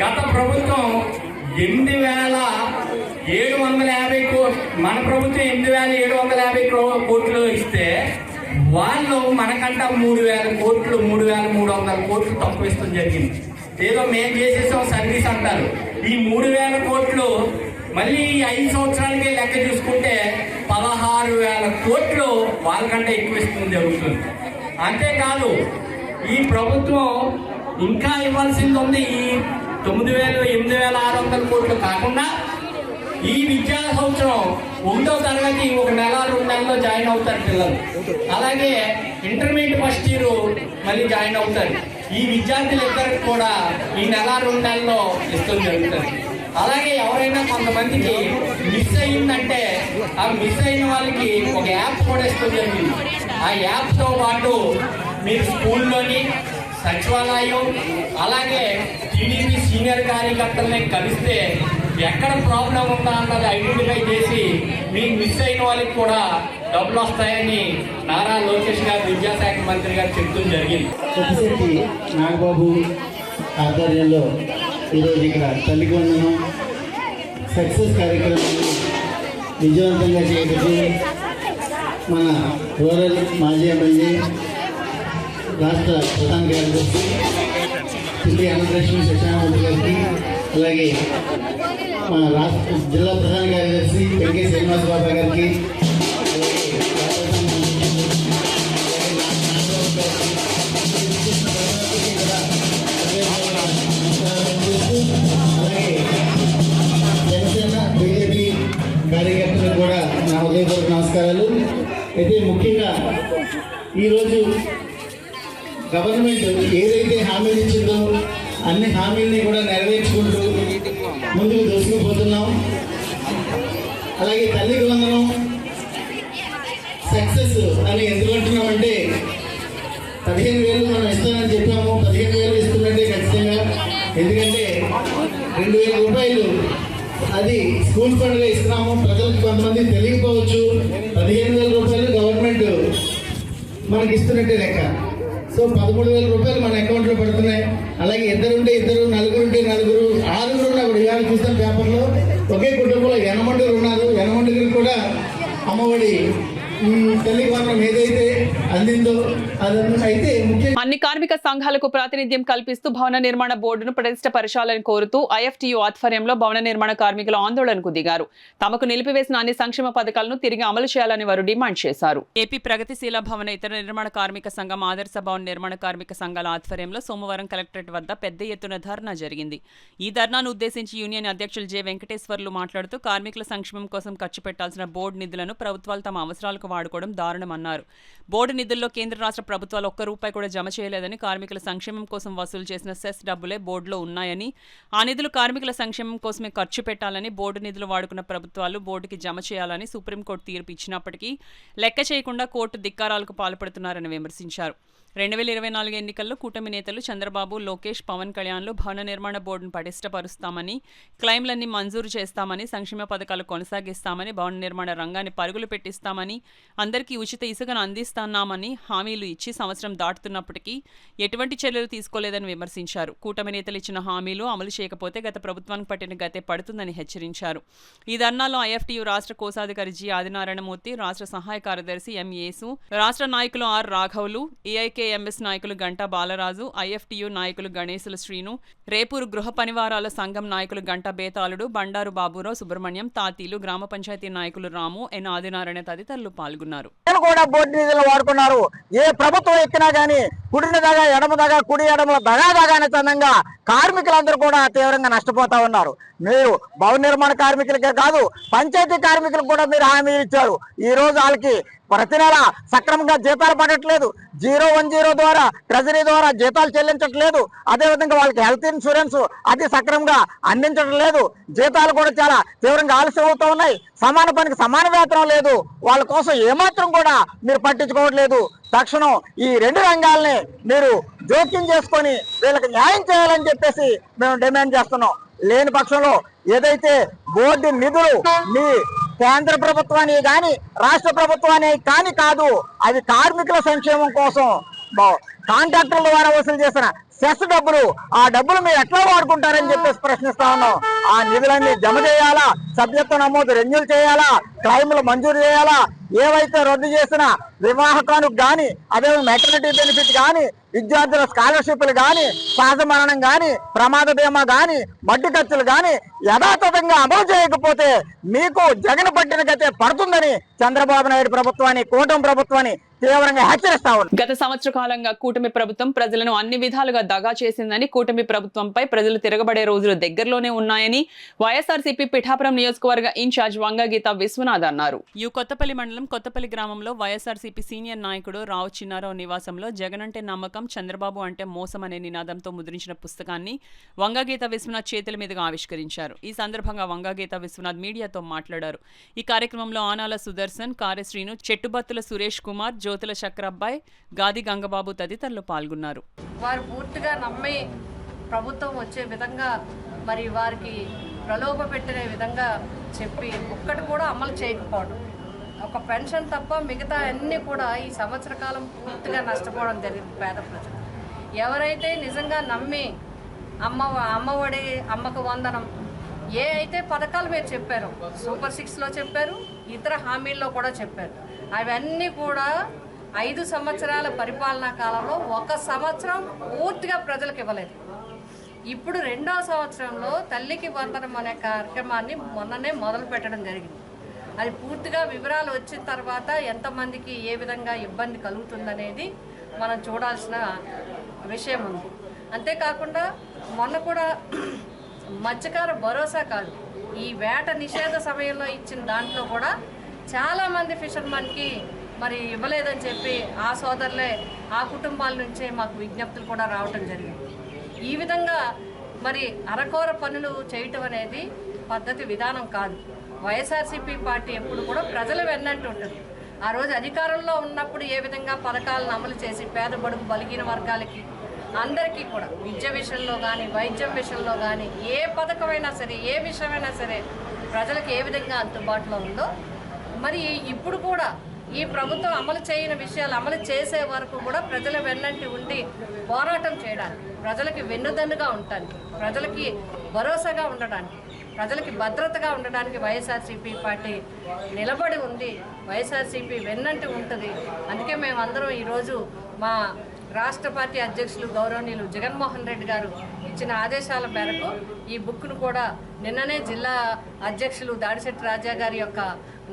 గత ప్రభుత్వం 8,750 కోట్లు, మన ప్రభుత్వం 8,750 కోట్లు ఇస్తే వాళ్ళు మనకంట 3,000 కోట్లు 3,300 కోట్లు తక్కువ ఇస్తాం జరిగింది. ఏదో మేము చేసేసాం సర్వీస్ అంటారు. ఈ 3,000 కోట్లు మళ్ళీ 5 సంవత్సరాలకే లెక్క చూసుకుంటే 16,000 కోట్లు వాళ్ళకంటే ఎక్కువ ఇస్తుంది జరుగుతుంది. అంతేకాదు ఈ ప్రభుత్వం ఇంకా ఇవ్వాల్సింది ఉంది. ఈ 8,600 కోట్లు కాకుండా ఈ విద్యా సంవత్సరం 1వ తరగతి 1 నెల 2 నెలల్లో జాయిన్ అవుతారు పిల్లలు. అలాగే ఇంటర్మీడియట్ ఫస్ట్ ఇయర్ మళ్ళీ జాయిన్ అవుతారు. ఈ విద్యార్థులిద్దరికి కూడా ఈ నెల 2 నెలల్లో ఇష్టం జరుగుతుంది. అలాగే ఎవరైనా కొంతమందికి మిస్ అయ్యిందంటే ఆ మిస్ అయిన వాళ్ళకి ఒక యాప్ కూడా ఇష్టం జరిగింది. ఆ యాప్తో పాటు మీరు స్కూల్లోని సచివాలయం అలాగే టీడీపీ సీనియర్ కార్యకర్తల్ని కలిస్తే ఎక్కడ ప్రాబ్లం ఉందా అన్నది ఐడెంటిఫై చేసి మీకు మిస్ అయిన వాళ్ళకి కూడా డబ్బులు వస్తాయని నారా లోకేష్ గారు విద్యాశాఖ మంత్రి గారు చెప్తూ జరిగింది. కొద్దిసేపు నాగబాబు ఆధ్వర్యంలో ఈరోజు ఇక్కడ తల్లికి వందనం సక్సెస్ కార్యక్రమాన్ని విజయవంతంగా చేయబట్టి మన రూరల్ మాజీ ఎమ్మెల్యే రాష్ట్ర ప్రధాన కార్యదర్శి శ్రీ అనంతలక్ష్మి సత్యనారాయణ గారికి, అలాగే మన రాష్ట్ర జిల్లా ప్రధాన కార్యదర్శి పెంకే శ్రీనివాస బాబా గారికి, అలాగే జనసేన బీజేపీ కార్యకర్తలకు కూడా నా హృదయపూర్వక నమస్కారాలు. అయితే ముఖ్యంగా ఈరోజు గవర్నమెంట్ ఏదైతే హామీలు ఇచ్చిందో అన్ని హామీల్ని కూడా నెరవేర్చుకుంటూ ముందుకు దూసుకుపోతున్నాం. అలాగే తల్లికి వందనం సక్సెస్ అని ఎందుకు అంటున్నామంటే 15,000 మనం ఇస్తామని చెప్పాము. 15,000 ఇస్తున్నట్టే ఖచ్చితంగా. ఎందుకంటే 2,000 రూపాయలు అది స్కూల్ ఫండ్గా ఇస్తున్నాము. ప్రజలకు కొంతమంది తెలియకపోవచ్చు. 15,000 రూపాయలు గవర్నమెంట్ మనకి ఇస్తున్నట్టే లెక్క. సో 13,000 రూపాయలు మన అకౌంట్లో పడుతున్నాయి. అలాగే 2 ఉంటే 2, 4 ఉంటే 4, 6 ఉన్నప్పుడు ఇవాళ చూస్తాం పేపర్లో ఒకే కుటుంబంలో 8 ఉన్నారు. 8 కూడా అమ్మఒడి తల్లికి వందనం ఏదైతే అందిందో అయితే అన్ని కార్మిక సంఘాలకు ప్రాతినిధ్యం కల్పిస్తూ భవన నిర్మాణ బోర్డును ప్రతిష్టపరచాలని కోరుతూ ఐఎఫ్టీయూ ఆధ్వర్యంలో భవన నిర్మాణ కార్మికులు ఆందోళనకు దిగారు. తమకు నిలిపివేసిన అన్ని సంక్షేమ పథకాలను తిరిగి అమలు చేయాలని వారు డిమాండ్ చేశారు. ఏపీ ప్రగతిశీల భవన ఇతర నిర్మాణ కార్మిక సంఘం, ఆదర్శ భవన నిర్మాణ కార్మిక సంఘాల ఆధ్వర్యంలో సోమవారం కలెక్టరేట్ వద్ద పెద్ద ఎత్తున ధర్నా జరిగింది. ఈ ధర్నాను ఉద్దేశించి యూనియన్ అధ్యక్షులు జె వెంకటేశ్వర్లు మాట్లాడుతూ కార్మికుల సంక్షేమం కోసం ఖర్చు పెట్టాల్సిన బోర్డు నిధులను ప్రభుత్వాలు తమ అవసరాలకు వాడుకోవడం దారుణమన్నారు. బోర్డు నిధుల్లో కేంద్ర రాష్ట్ర ప్రభుత్వాలు ₹1 కూడా జమ చేయలేదని, కార్మికుల సంక్షేమం కోసం వసూలు చేసిన సెస్ డబ్బులే బోర్డులో ఉన్నాయని, ఆ నిధులు కార్మికుల సంక్షేమం కోసమే ఖర్చు పెట్టాలని, బోర్డు నిధులు వాడుకున్న ప్రభుత్వాలు బోర్డుకి జమ చేయాలని సుప్రీంకోర్టు తీర్పు ఇచ్చినప్పటికీ లెక్క చేయకుండా కోర్టు ధిక్కారాలకు పాల్పడుతున్నారని విమర్శించారు. 2024 ఎన్నికల్లో కూటమి నేతలు చంద్రబాబు, లోకేష్, పవన్ కళ్యాణ్లు భవన నిర్మాణ బోర్డును పటిష్టపరుస్తామని, క్లెయిమ్లన్నీ మంజూరు చేస్తామని, సంక్షేమ పథకాలు కొనసాగిస్తామని, భవన నిర్మాణ రంగాన్ని పరుగులు పెట్టిస్తామని, అందరికీ ఉచిత ఇసుకను అందిస్తున్నామని హామీలు ఇచ్చి సంవత్సరం దాటుతున్నప్పటికీ ఎటువంటి చర్యలు తీసుకోలేదని విమర్శించారు. కూటమి నేతలు ఇచ్చిన హామీలు అమలు చేయకపోతే గత ప్రభుత్వానికి పట్టిన గతే పడుతుందని హెచ్చరించారు. ఈ ధర్నాలో ఐఎఫ్టీయూ రాష్ట్ర కోశాధికారి జి ఆదినారాయణమూర్తి, రాష్ట్ర సహాయ కార్యదర్శి ఎం యేసు, రాష్ట్ర నాయకులు ఆర్ రాఘవులు, ఏఐకే పీకేఎంఎస్ నాయకులు గంటా బాలరాజు, ఐఎఫ్టియు నాయకులు గణేశుల శ్రీను, రేపూరు గృహ పనివారాల సంఘం నాయకులు గంటా బేతాళుడు, బండారు బాబురావు, సుబ్రహ్మణ్యం, తాతీలు, గ్రామ పంచాయతీ నాయకులు రాము, ఎన్ ఆదినారాయణ తదితరులు పాల్గొన్నారు. కూడా బోర్డు నిధులు వాడుకున్నారు. ఏ ప్రభుత్వం ఎక్కినా గానీ కుడిని దగా ఎడమ దగా కుడి ఎడమల దగానే చందంగా కార్మికులందరూ కూడా తీవ్రంగా నష్టపోతా ఉన్నారు. మీరు భవన నిర్మాణ కార్మికులకే కాదు పంచాయతీ కార్మికులకు కూడా మీరు హామీ ఇచ్చారు. ఈ రోజు వాళ్ళకి ప్రతి నెల సక్రమంగా జీతాలు పడట్లేదు. 010 ద్వారా ట్రెజరీ ద్వారా జీతాలు చెల్లించట్లేదు. అదేవిధంగా వాళ్ళకి హెల్త్ ఇన్సూరెన్స్ అది సక్రమంగా అందించడం లేదు. జీతాలు కూడా చాలా తీవ్రంగా ఆలస్యం అవుతూ ఉన్నాయి. సమాన పనికి సమాన వేతనం లేదు. వాళ్ళ కోసం ఏమాత్రం కూడా మీరు పట్టించుకోవట్లేదు. తక్షణం ఈ 2 రంగాల్ని మీరు జోక్యం చేసుకొని వీళ్ళకి న్యాయం చేయాలని చెప్పేసి మేము డిమాండ్ చేస్తున్నాం. లేని పక్షంలో ఏదైతే బోర్డు నిధులు మీ కేంద్ర ప్రభుత్వాన్ని కానీ రాష్ట్ర ప్రభుత్వాన్ని కానీ కాదు, అవి కార్మికుల సంక్షేమం కోసం కాంట్రాక్టర్ల ద్వారా వసూలు చేసిన సెస్ డబ్బులు, ఆ డబ్బులు మీరు ఎట్లా వాడుకుంటారని చెప్పేసి ప్రశ్నిస్తా ఉన్నాం. ఆ నిధులన్నీ జమ చేయాలా, సభ్యత్వ నమోదు రెన్యూల్ చేయాలా, క్లైములు మంజూరు చేయాలా, ఏవైతే రద్దు చేసిన వివాహకానికి కానీ అదే మెటర్నిటీ బెనిఫిట్ కానీ విద్యార్థుల స్కాలర్షిప్లు కానీ సహజ మరణం కానీ ప్రమాద బీమా కానీ మడ్డి ఖర్చులు కానీ యథాతథంగా అమలు చేయకపోతే మీకు జగన్ పట్టిన గతే పడుతుందని చంద్రబాబు నాయుడు ప్రభుత్వాన్ని కూటమి ప్రభుత్వాన్ని తీవ్రంగా హెచ్చరిస్తా ఉన్నారు. గత సంవత్సర కాలంగా కూటమి ప్రభుత్వం ప్రజలను అన్ని విధాలుగా దగా చేసిందని, కూటమి ప్రభుత్వంపై ప్రజలు తిరగబడే రోజులు దగ్గరలోనే ఉన్నాయని వైఎస్ఆర్సీపీ పిఠాపురం నియోజకవర్గ ఇన్ఛార్జ్ వంగగీత విశ్వనాథ్ అన్నారు. కొత్తపల్లి మండలం కొత్తపల్లి గ్రామంలో వైఎస్ఆర్సీపీ సీనియర్ నాయకుడు రావు చిన్నారావు నివాసంలో జగన్ అంటే నమ్మకం, చంద్రబాబు అంటే మోసం అనే నినాదంతో ముద్రించిన పుస్తకాన్ని వంగగీత విశ్వనాథ్ చేతుల మీదుగా ఆవిష్కరించారు. ఈ సందర్భంగా వంగగీత విశ్వనాథ్ మీడియాతో మాట్లాడారు. ఈ కార్యక్రమంలో ఆనాల సుదర్శన్, కార్యశ్రీను, చెట్టుబత్తుల సురేష్ కుమార్, జ్యోతుల చక్రబ్బాయ్, గాది గంగబాబు తదితరులు పాల్గొన్నారు. వారు పూర్తిగా నమ్మి ప్రభుత్వం వచ్చే విధంగా మరి వారికి ప్రలోభ పెట్టిన విధంగా చెప్పి ఒక్కటి కూడా అమలు చేయకపోవడం, ఒక పెన్షన్ తప్ప మిగతా అన్నీ కూడా ఈ సంవత్సర కాలం పూర్తిగా నష్టపోవడం జరిగింది పేద ప్రజలు. ఎవరైతే నిజంగా నమ్మి అమ్మఒడి, అమ్మకు వందనం, ఏ అయితే పథకాలు మీరు చెప్పారు, సూపర్ 6లో చెప్పారు, ఇతర హామీల్లో కూడా చెప్పారు, అవన్నీ కూడా 5 సంవత్సరాల పరిపాలనా కాలంలో 1 సంవత్సరం పూర్తిగా ప్రజలకు ఇవ్వలేదు. ఇప్పుడు 2వ సంవత్సరంలో తల్లికి వందనం అనే కార్యక్రమాన్ని మొన్ననే మొదలు పెట్టడం జరిగింది. అది పూర్తిగా వివరాలు వచ్చిన తర్వాత ఎంతమందికి ఏ విధంగా ఇబ్బంది కలుగుతుందనేది మనం చూడాల్సిన విషయం ఉంది. అంతేకాకుండా మొన్న కూడా మత్స్యకార భరోసా కాదు, ఈ వేట నిషేధ సమయంలో ఇచ్చిన దాంట్లో కూడా చాలామంది ఫిషర్మన్కి మరి ఇవ్వలేదని చెప్పి ఆ సోదరులే, ఆ కుటుంబాల నుంచే మాకు విజ్ఞప్తులు కూడా రావటం జరిగింది. ఈ విధంగా మరి అరకొర పనులు చేయటం అనేది పద్ధతి విధానం కాదు. వైఎస్ఆర్సీపీ పార్టీ ఎప్పుడు కూడా ప్రజల వెన్నంటి ఉంటుంది. ఆ రోజు అధికారంలో ఉన్నప్పుడు ఏ విధంగా పథకాలను అమలు చేసి పేద బడుగు బలిగిన వర్గాలకి అందరికీ కూడా విద్య విషయంలో కానీ వైద్యం విషయంలో కానీ ఏ పథకమైనా సరే ఏ విషయమైనా సరే ప్రజలకు ఏ విధంగా అందుబాటులో ఉందో మరి ఇప్పుడు కూడా ఈ ప్రభుత్వం అమలు చేయని విషయాలు అమలు చేసే వరకు కూడా ప్రజల వెన్నంటి ఉండి పోరాటం చేయడానికి, ప్రజలకి వెన్నుదన్నుగా ఉండటానికి, ప్రజలకి భరోసాగా ఉండడానికి, ప్రజలకి భద్రతగా ఉండడానికి వైఎస్ఆర్సీపీ పార్టీ నిలబడి ఉంది. వైఎస్ఆర్సీపీ వెన్నంటి ఉంటుంది. అందుకే మేమందరం ఈరోజు మా రాష్ట్ర పార్టీ అధ్యక్షులు గౌరవనీయులు జగన్మోహన్ రెడ్డి గారు ఇచ్చిన ఆదేశాల మేరకు ఈ బుక్ను కూడా నిన్ననే జిల్లా అధ్యక్షులు దాడిశెట్టి రాజా గారి యొక్క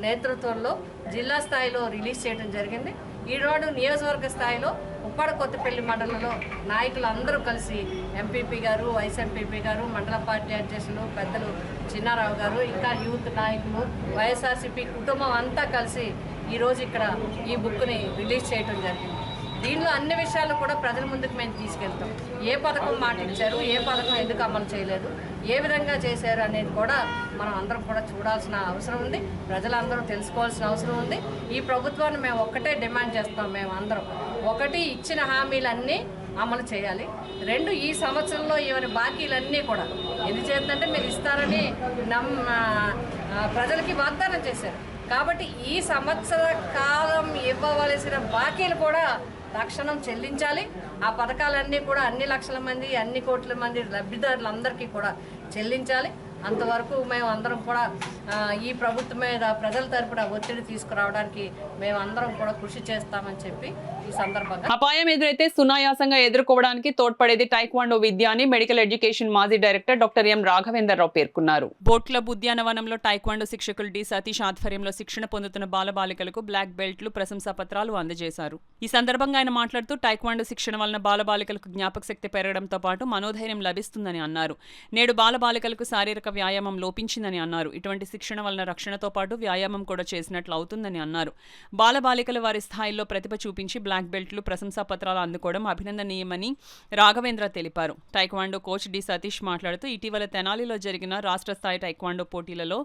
నేతృత్వంలో జిల్లా స్థాయిలో రిలీజ్ చేయడం జరిగింది. ఈనాడు నియోజకవర్గ స్థాయిలో ఉప్పాడ కొత్తపల్లి మండలంలో నాయకులు అందరూ కలిసి ఎంపీపీ గారు, వైస్ ఎంపీపీ గారు, మండల పార్టీ అధ్యక్షులు పెద్దలు చిన్నారావు గారు, ఇంకా యూత్ నాయకులు, వైఎస్ఆర్సీపీ కుటుంబం అంతా కలిసి ఈరోజు ఇక్కడ ఈ బుక్ని రిలీజ్ చేయడం జరిగింది. దీనిలో అన్ని విషయాలు కూడా ప్రజల ముందుకు మేము తీసుకెళ్తాం. ఏ పథకం మాట ఇచ్చారు, ఏ పథకం ఎందుకు అమలు చేయలేదు, ఏ విధంగా చేశారు అనేది కూడా మనం అందరం కూడా చూడాల్సిన అవసరం ఉంది. ప్రజలందరూ తెలుసుకోవాల్సిన అవసరం ఉంది. ఈ ప్రభుత్వాన్ని మేము ఒక్కటే డిమాండ్ చేస్తాం. మేము అందరం ఒకటి, ఇచ్చిన హామీలన్నీ అమలు చేయాలి. 2, ఈ సంవత్సరంలో ఇవన్నీ బాకీలన్నీ కూడా ఎందుచేతంటే మీరు ఇస్తారని ప్రజలకి వాగ్దానం చేశారు. కాబట్టి ఈ సంవత్సర కాలం ఇవ్వవలసిన బాకీలు కూడా తక్షణం చెల్లించాలి. ఆ పథకాలన్నీ కూడా అన్ని లక్షల మంది, అన్ని కోట్ల మంది లబ్ధిదారులందరికీ కూడా చెల్లించాలి. అంతవరకు మేము అందరం కూడా ఈ ప్రభుత్వం మీద ప్రజల తరపున ఒత్తిడి తీసుకురావడానికి మేము అందరం కూడా కృషి చేస్తామని చెప్పి ఈ సందర్భంగా. అపాయం ఎదురైతే సునాయాసంగా ఎదుర్కోవడానికి తోడ్పడేది టైక్వాండో విద్య అని మెడికల్ ఎడ్యుకేషన్ మాజీ డైరెక్టర్ డాక్టర్ ఎం రాఘవేంద్రరావు పేర్కొన్నారు. బోట్ క్లబ్ ఉద్యానవనంలో టైక్వాండో శిక్షకులు డి సతీష్ ఆధ్వర్యంలో శిక్షణ పొందుతున్న బాలబాలికలకు బ్లాక్ బెల్ట్లు, ప్రశంసా పత్రాలు అందజేశారు. ఈ సందర్భంగా ఆయన మాట్లాడుతూ టైక్వాండో శిక్షణ వలన బాలబాలికలకు జ్ఞాపక శక్తి పెరగడంతో పాటు మనోధైర్యం లభిస్తుందని అన్నారు. నేడు బాలబాలికలకు శారీరక వ్యాయామం లోపించిందని అన్నారు. ఇటువంటి శిక్షణ వలన రక్షణతో పాటు వ్యాయామం కూడా చేసినట్లు అవుతుందని అన్నారు. బాలబాలికలు వారి స్థాయిలో ప్రతిభ చూపించి బ్లాక్ బెల్ట్లు, ప్రశంసా పత్రాలు అందుకోవడం అభినందనీయమని రాఘవేంద్ర తెలిపారు. టైక్వాండో కోచ్ డి సతీష్ మాట్లాడుతూ ఇటీవల తెనాలిలో జరిగిన రాష్ట్ర స్థాయి టైక్వాండో పోటీలలో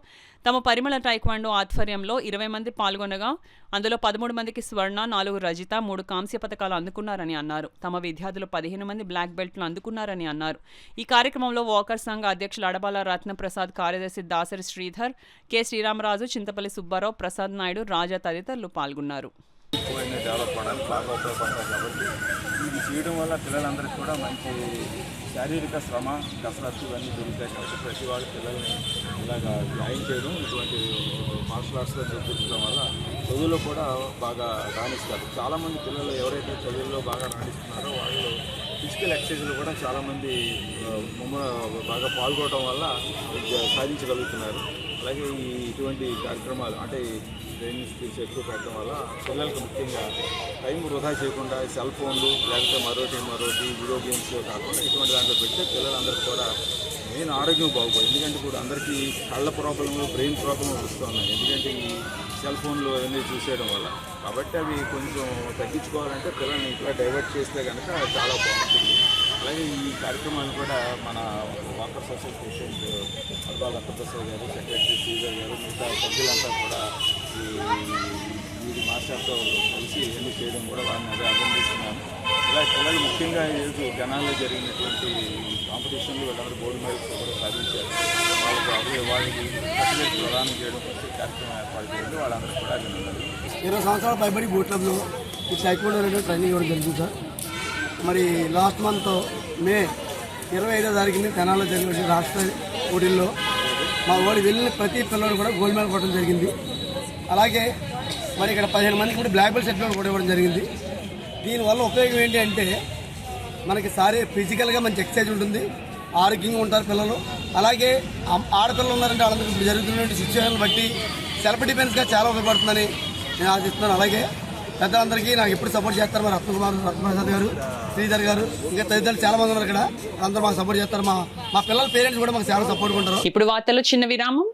తమ పరిమళ టైక్వాండో ఆధ్వర్యంలో 20 మంది పాల్గొనగా అందులో 13 మందికి స్వర్ణ, 4 రజిత, 3 కాంస్య పథకాలు అందుకున్నారని అన్నారు. తమ విద్యార్థులు 15 మంది బ్లాక్ బెల్ట్లు అందుకున్నారని అన్నారు. ఈ కార్యక్రమంలో వాకర్ సంఘ అధ్యక్షులు అడబాల రత్నప్రసాద్, కార్యదర్శి దాసరి శ్రీధర్, కె శ్రీరామరాజు, చింతపల్లి సుబ్బారావు, ప్రసాద్ నాయుడు, రాజా తదితరులు పాల్గొన్నారు. డెవలప్ అవడానికి బాగా ఉపయోగపడతాయి కాబట్టి ఇది చేయడం వల్ల పిల్లలందరికీ కూడా మంచి శారీరక శ్రమ, కసరత్తు ఇవన్నీ దొరుకుతాయి కాబట్టి ప్రతి వాళ్ళ పిల్లల్ని ఇలాగా జాయిన్ చేయడం, ఇటువంటి మార్షల్ ఆర్ట్స్లో నేర్పించడం వల్ల చదువులో కూడా బాగా రాణిస్తారు. చాలామంది పిల్లలు ఎవరైతే చదువుల్లో బాగా రాణిస్తున్నారో వాళ్ళు ఫిజికల్ ఎక్సర్సైజ్లు కూడా చాలామంది బాగా పాల్గొనడం వల్ల సాధించగలుగుతున్నారు. అలాగే ఇటువంటి కార్యక్రమాలు అంటే ట్రైనింగ్ స్కిల్స్ ఎక్కువ పెట్టడం వల్ల పిల్లలకు ముఖ్యంగా టైం వృధా చేయకుండా సెల్ ఫోన్లు లేకపోతే మరోటి వీడియో గేమ్స్ కాకుండా ఇటువంటి దాంట్లో పెడితే పిల్లలందరికీ కూడా మెయిన్ ఆరోగ్యం బాగుపోయి. ఎందుకంటే ఇప్పుడు అందరికీ కళ్ళ ప్రాబ్లమ్లు, బ్రెయిన్ ప్రాబ్లమ్లు వస్తున్నాయి. ఎందుకంటే ఈ సెల్ ఫోన్లు అవన్నీ చూసేయడం వల్ల. కాబట్టి అవి కొంచెం తగ్గించుకోవాలంటే పిల్లల్ని ఇట్లా డైవర్ట్ చేస్తే కనుక చాలా బాగుంటుంది. అలాగే ఈ కార్యక్రమాన్ని కూడా మన వాకర్స్ అసోసియేషన్ అడబాల రత్నప్రసాద్ గారు, సెక్రటరీ శ్రీధర్ గారు, మిగతా సభ్యులంతా కూడా ఈ మాస్టర్తో కలిసి ఇవన్నీ చేయడం కూడా వారిని అభినందిస్తున్నాను. ఇలా పిల్లలు ముఖ్యంగా ఈరోజు జనాల్లో జరిగినటువంటి కాంపిటీషన్లు వీళ్ళందరూ గోల్డ్ మెడల్స్ కూడా సాధించారు. వాళ్ళకి సర్టిఫికేట్ ప్రదానం చేయడం కోసం కార్యక్రమం ఏర్పాటు చేయడం వాళ్ళందరూ కూడా అభినందనలు. 20 సంవత్సరాల పైబడి బోట్ క్లబ్లో ఈ టైక్వాండో ట్రైనింగ్ ఇవ్వడం జరుగుతుంది సార్. మరి లాస్ట్ మంత్ మే 25వ తారీఖుని తెనాల్లో జరిగిన రాష్ట్ర పోటీల్లో మా వాళ్ళు వెళ్ళిన ప్రతి పిల్లలు కూడా గోల్డ్ మెడల్ కొట్టడం జరిగింది. అలాగే మరి ఇక్కడ 15 మందికి కూడా బ్లాక్ బెల్ట్ సర్టిఫికేట్ కూడా ఇవ్వడం జరిగింది. దీనివల్ల ఉపయోగం ఏంటి అంటే మనకి ఫిజికల్గా మంచి ఎక్సర్సైజ్ ఉంటుంది, ఆరోగ్యంగా ఉంటారు పిల్లలు. అలాగే ఆడపిల్లలు ఉన్నారంటే వాళ్ళందరికీ ఇప్పుడు జరుగుతున్న సిచ్యువేషన్ బట్టి సెల్ఫ్ డిఫెన్స్గా చాలా ఉపయోగపడుతుందని నేను ఆశిస్తున్నాను. అలాగే పెద్దలందరికీ నాకు ఎప్పుడు సపోర్ట్ చేస్తారు. మా రత్నప్రసాద్ గారు, శ్రీధర్ గారు, ఇంకా తదితరులు చాలా మంది ఉన్నారు ఇక్కడ. అందరూ మాకు సపోర్ట్ చేస్తారు. మా పిల్లల పేరెంట్స్ కూడా మాకు చాలా సపోర్ట్ ఉంటారు. ఇప్పుడు వార్తలు చిన్న విరామం.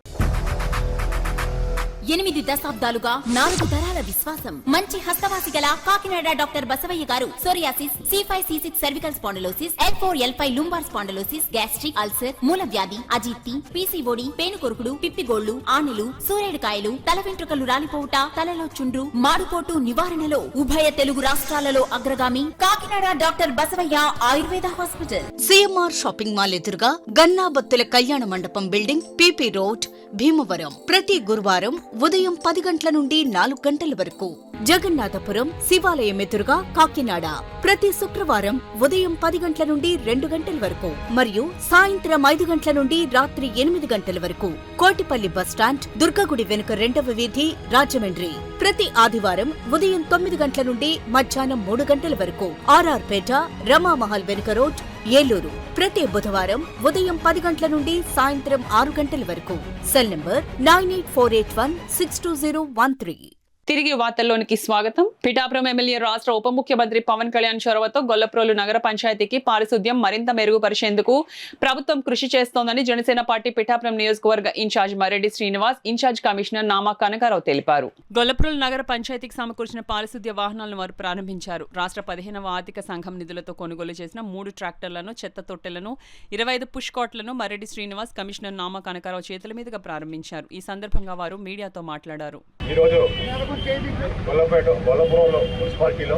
8 దశాబ్దాలుగా 4 తరాల విశ్వాసం. మంచి హస్తవాసి గల Kakinada doctor Basavayya garu psoriasis, C5, C6 cervical spondylosis, L4, L5 lumbar spondylosis, gastric ulcer, మూల వ్యాధి, అజీర్తి, PCOD, పేనుకొరుకుడు, పిప్పిగోళ్లు, ఆనెలు, సూరేడుకాయలు, తల వెంట్రుకలు రాలిపోవుట, తలలో చుండ్రు, మాడుపోటు నివారణలో ఉభయ తెలుగు రాష్ట్రాలలో అగ్రగామి Kakinada doctor Basavayya Ayurveda hospital. CMR shopping mall ఎదురుగా గన్నాబత్తుల కళ్యాణ మండపం బిల్డింగ్, PP రోడ్, భీమవరం. ప్రతి గురువారం ఉదయం 10 గంటల నుండి 4 గంటల వరకు. జగన్నాథపురం శివాలయం ఎదురుగా కాకినాడ ప్రతి శుక్రవారం ఉదయం 10 గంటల నుండి 2 గంటల వరకు మరియు సాయంత్రం 5 గంటల నుండి రాత్రి 8 గంటల వరకు. కోటిపల్లి బస్టాండ్, దుర్గగుడి వెనుక 2వ వీధి, రాజమండ్రి ప్రతి ఆదివారం ఉదయం 9 గంటల నుండి మధ్యాహ్నం 3 గంటల వరకు. RR పేట, రమామహల్ వెనుక రోడ్, ఏలూరు ప్రతి బుధవారం ఉదయం 10 గంటల నుండి సాయంత్రం 6 గంటల వరకు. Cell number 9848162013. తిరిగి వార్తల్లోనికి స్వాగతం. పిఠాపురం ఎమ్మెల్యే రాష్ట్ర ఉప ముఖ్యమంత్రి పవన్ కళ్యాణ్ చొరవతో గొల్లప్రోలు నగర పంచాయతీకి పారిశుద్ధ్యం మరింత మెరుగుపరిచేందుకు ప్రభుత్వం కృషి చేస్తోందని జనసేన పార్టీ పిఠాపురం నియోజకవర్గ incharge Mareddy Srinivas, incharge commissioner Nama Kanakarao తెలిపారు. గొల్లప్రోలు నగర పంచాయతీకి సమకూర్చిన పారిశుద్ధ్య వాహనాలను వారు ప్రారంభించారు. రాష్ట్ర 15వ ఆర్థిక సంఘం నిధులతో కొనుగోలు చేసిన 3 ట్రాక్టర్లను, చెత్త తొట్టెలను, 25 పుష్ కాట్లను మరెడ్డి శ్రీనివాస్, కమిషనర్ నామా కనకారావు చేతుల మీదుగా ప్రారంభించారు. ఈ సందర్భంగా వారు మీడియాతో మాట్లాడారు. గొల్లపురంలో మున్సిపాలిటీలో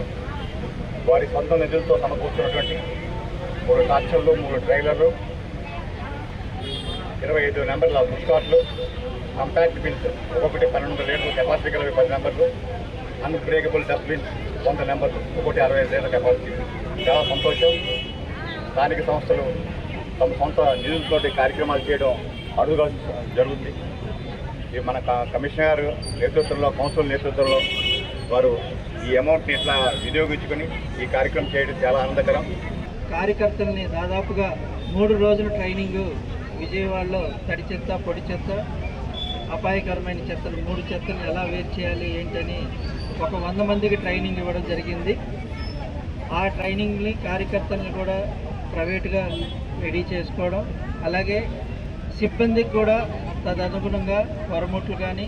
వారి సొంత నిధులతో సమకూర్చున్నటువంటి 3 ట్రాక్టర్లు, 3 ట్రైలర్లు, 25 నెంబర్ల పుష్కాట్లు, కంపాక్ట్ బిన్స్ ఒక్కొక్కటి 1200 లీటర్ల కెపాసిటీ గల 10 నెంబర్లు, అన్బ్రేకబుల్ డస్ట్బిన్స్ 100 నెంబర్లు, ఒకటి 65 లీటర్ల కెపాసిటీ. చాలా సంతోషం. స్థానిక సంస్థలు తమ సొంత నిధులతోటి కార్యక్రమాలు చేయడం అడుగుగా జరుగుతుంది. ఇది మన కమిషనర్ గారు నేతృత్వంలో, కౌన్సిల్ నేతృత్వంలో వారు ఈ అమౌంట్ని ఇట్లా వినియోగించుకొని ఈ కార్యక్రమం చేయడం చాలా ఆనందకరం. కార్యకర్తల్ని దాదాపుగా 3 రోజుల ట్రైనింగ్ విజయవాడలో తడి చెత్త, పొడి చెత్త, అపాయకరమైన చెత్తలు 3 చెత్తలు ఎలా వేరు చేయాలి ఏంటని ఒక 100 మందికి ట్రైనింగ్ ఇవ్వడం జరిగింది. ఆ ట్రైనింగ్ని కార్యకర్తల్ని కూడా ప్రైవేట్గా రెడీ చేసుకోవడం, అలాగే సిబ్బందికి కూడా తదనుగుణంగా వరముట్లు కానీ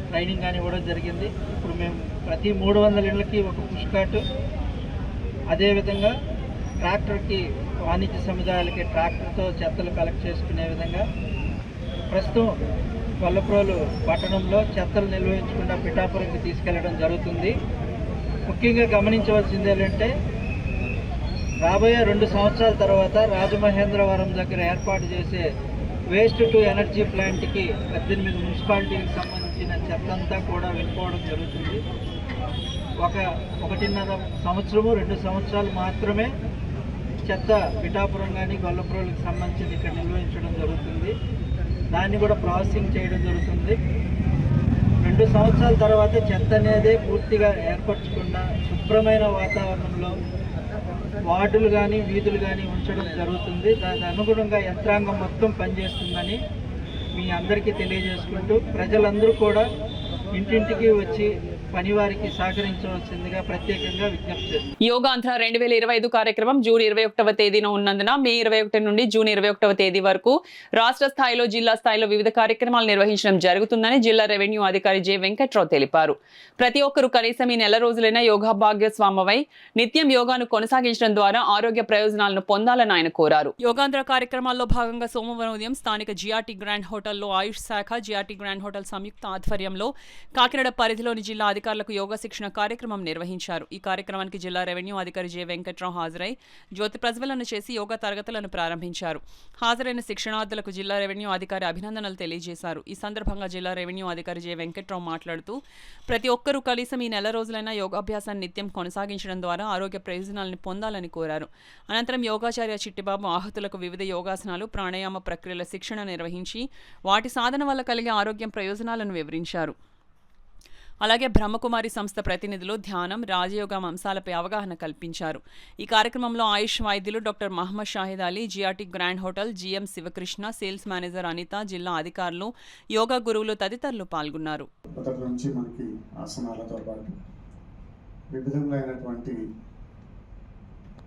ట్రైనింగ్ కానీ ఇవ్వడం జరిగింది. ఇప్పుడు మేము ప్రతి 300 ఇళ్ళకి ఒక పుష్ కార్టు, అదేవిధంగా ట్రాక్టర్కి వాణిజ్య సముదాయాలకి ట్రాక్టర్తో చెత్తలు కలెక్ట్ చేసుకునే విధంగా ప్రస్తుతం గొల్లప్రోలు పట్టణంలో చెత్తలు నిర్వహించకుండా పిఠాపురంకి తీసుకెళ్లడం జరుగుతుంది. ముఖ్యంగా గమనించవలసింది ఏంటంటే రాబోయే 2 సంవత్సరాల తర్వాత రాజమహేంద్రవరం దగ్గర ఏర్పాటు చేసే వేస్ట్ టు ఎనర్జీ ప్లాంట్కి 18 మున్సిపాలిటీకి సంబంధించిన చెత్త అంతా కూడా వెళ్ళిపోవడం జరుగుతుంది. 1.5 సంవత్సరము 2 సంవత్సరాలు మాత్రమే చెత్త పిఠాపురం కానీ గొల్లప్రోలుకి సంబంధించి ఇక్కడ నిర్వహించడం జరుగుతుంది. దాన్ని కూడా ప్రాసెసింగ్ చేయడం జరుగుతుంది. 2 సంవత్సరాల తర్వాత చెత్త అనేది పూర్తిగా ఏర్పరచకుండా శుభ్రమైన వాతావరణంలో వార్డులు కానీ వీధులు కానీ ఉంచడం జరుగుతుంది. దానికి అనుగుణంగా యంత్రాంగం మొత్తం పనిచేస్తుందని మీ అందరికీ తెలియజేసుకుంటూ ప్రజలందరూ కూడా ఇంటింటికి వచ్చి పనివారికి సహకరించవలసిందిగా ప్రత్యేకంగా విజ్ఞప్తి చేస్తున్నాం. యోగాంధ్ర 2025 కార్యక్రమం జూన్ 21వ తేదీన ఉన్నందున మే 21 నుండి జూన్ 21వ తేదీ వరకు రాష్ట్ర స్థాయిలో, జిల్లా స్థాయిలో వివిధ కార్యక్రమాలు నిర్వహించడం జరుగుతుందని జిల్లా రెవెన్యూ అధికారి జె వెంకట్రావు తెలిపారు. ప్రతి ఒక్కరూ కనీసం ఈ నెల రోజులైనా యోగా భాగ్యస్వామవై నిత్యం యోగాను కొనసాగించడం ద్వారా ఆరోగ్య ప్రయోజనాలను పొందాలని ఆయన కోరారు. యోగాంధ్ర కార్యక్రమాల్లో భాగంగా సోమవారం ఉదయం స్థానిక జిఆర్టీ గ్రాండ్ హోటల్లో ఆయుష్ శాఖ, జిఆర్టీ గ్రాండ్ హోటల్ సంయుక్త ఆధ్వర్యంలో కాకినాడ పరిధిలోని జిల్లా అధికారులకు యోగా శిక్షణ కార్యక్రమం నిర్వహించారు. ఈ కార్యక్రమానికి జిల్లా రెవెన్యూ అధికారి జె వెంకట్రావు హాజరై జ్యోతి ప్రజ్వలన చేసి యోగా తరగతులను ప్రారంభించారు. హాజరైన శిక్షణార్థులకు జిల్లా రెవెన్యూ అధికారి అభినందనలు తెలియజేశారు. ఈ సందర్భంగా జిల్లా రెవెన్యూ అధికారి జె వెంకట్రావు మాట్లాడుతూ ప్రతి ఒక్కరూ కనీసం ఈ నెల రోజులైనా యోగాభ్యాసాన్ని నిత్యం కొనసాగించడం ద్వారా ఆరోగ్య ప్రయోజనాలను పొందాలని కోరారు. అనంతరం యోగాచార్య చిట్టిబాబు ఆహుతులకు వివిధ యోగాసనాలు, ప్రాణాయామ ప్రక్రియల శిక్షణ నిర్వహించి వాటి సాధన వల్ల కలిగే ఆరోగ్య ప్రయోజనాలను వివరించారు. అలాగే బ్రహ్మకుమారి సంస్థ ప్రతినిధులు ధ్యానం, రాజయోగ అంశాలపై అవగాహన కల్పించారు. ఈ కార్యక్రమంలో ఆయుష్ వైద్యులు doctor Mohammed Shahid Ali, GRT grand hotel GM Sivakrishna, sales manager Anitha, జిల్లా అధికారులు, యోగా గురువులు తదితరులు పాల్గొన్నారు. మొదటి నుంచి మనకి ఆసనాలతో పాటు వివిధమైనటువంటి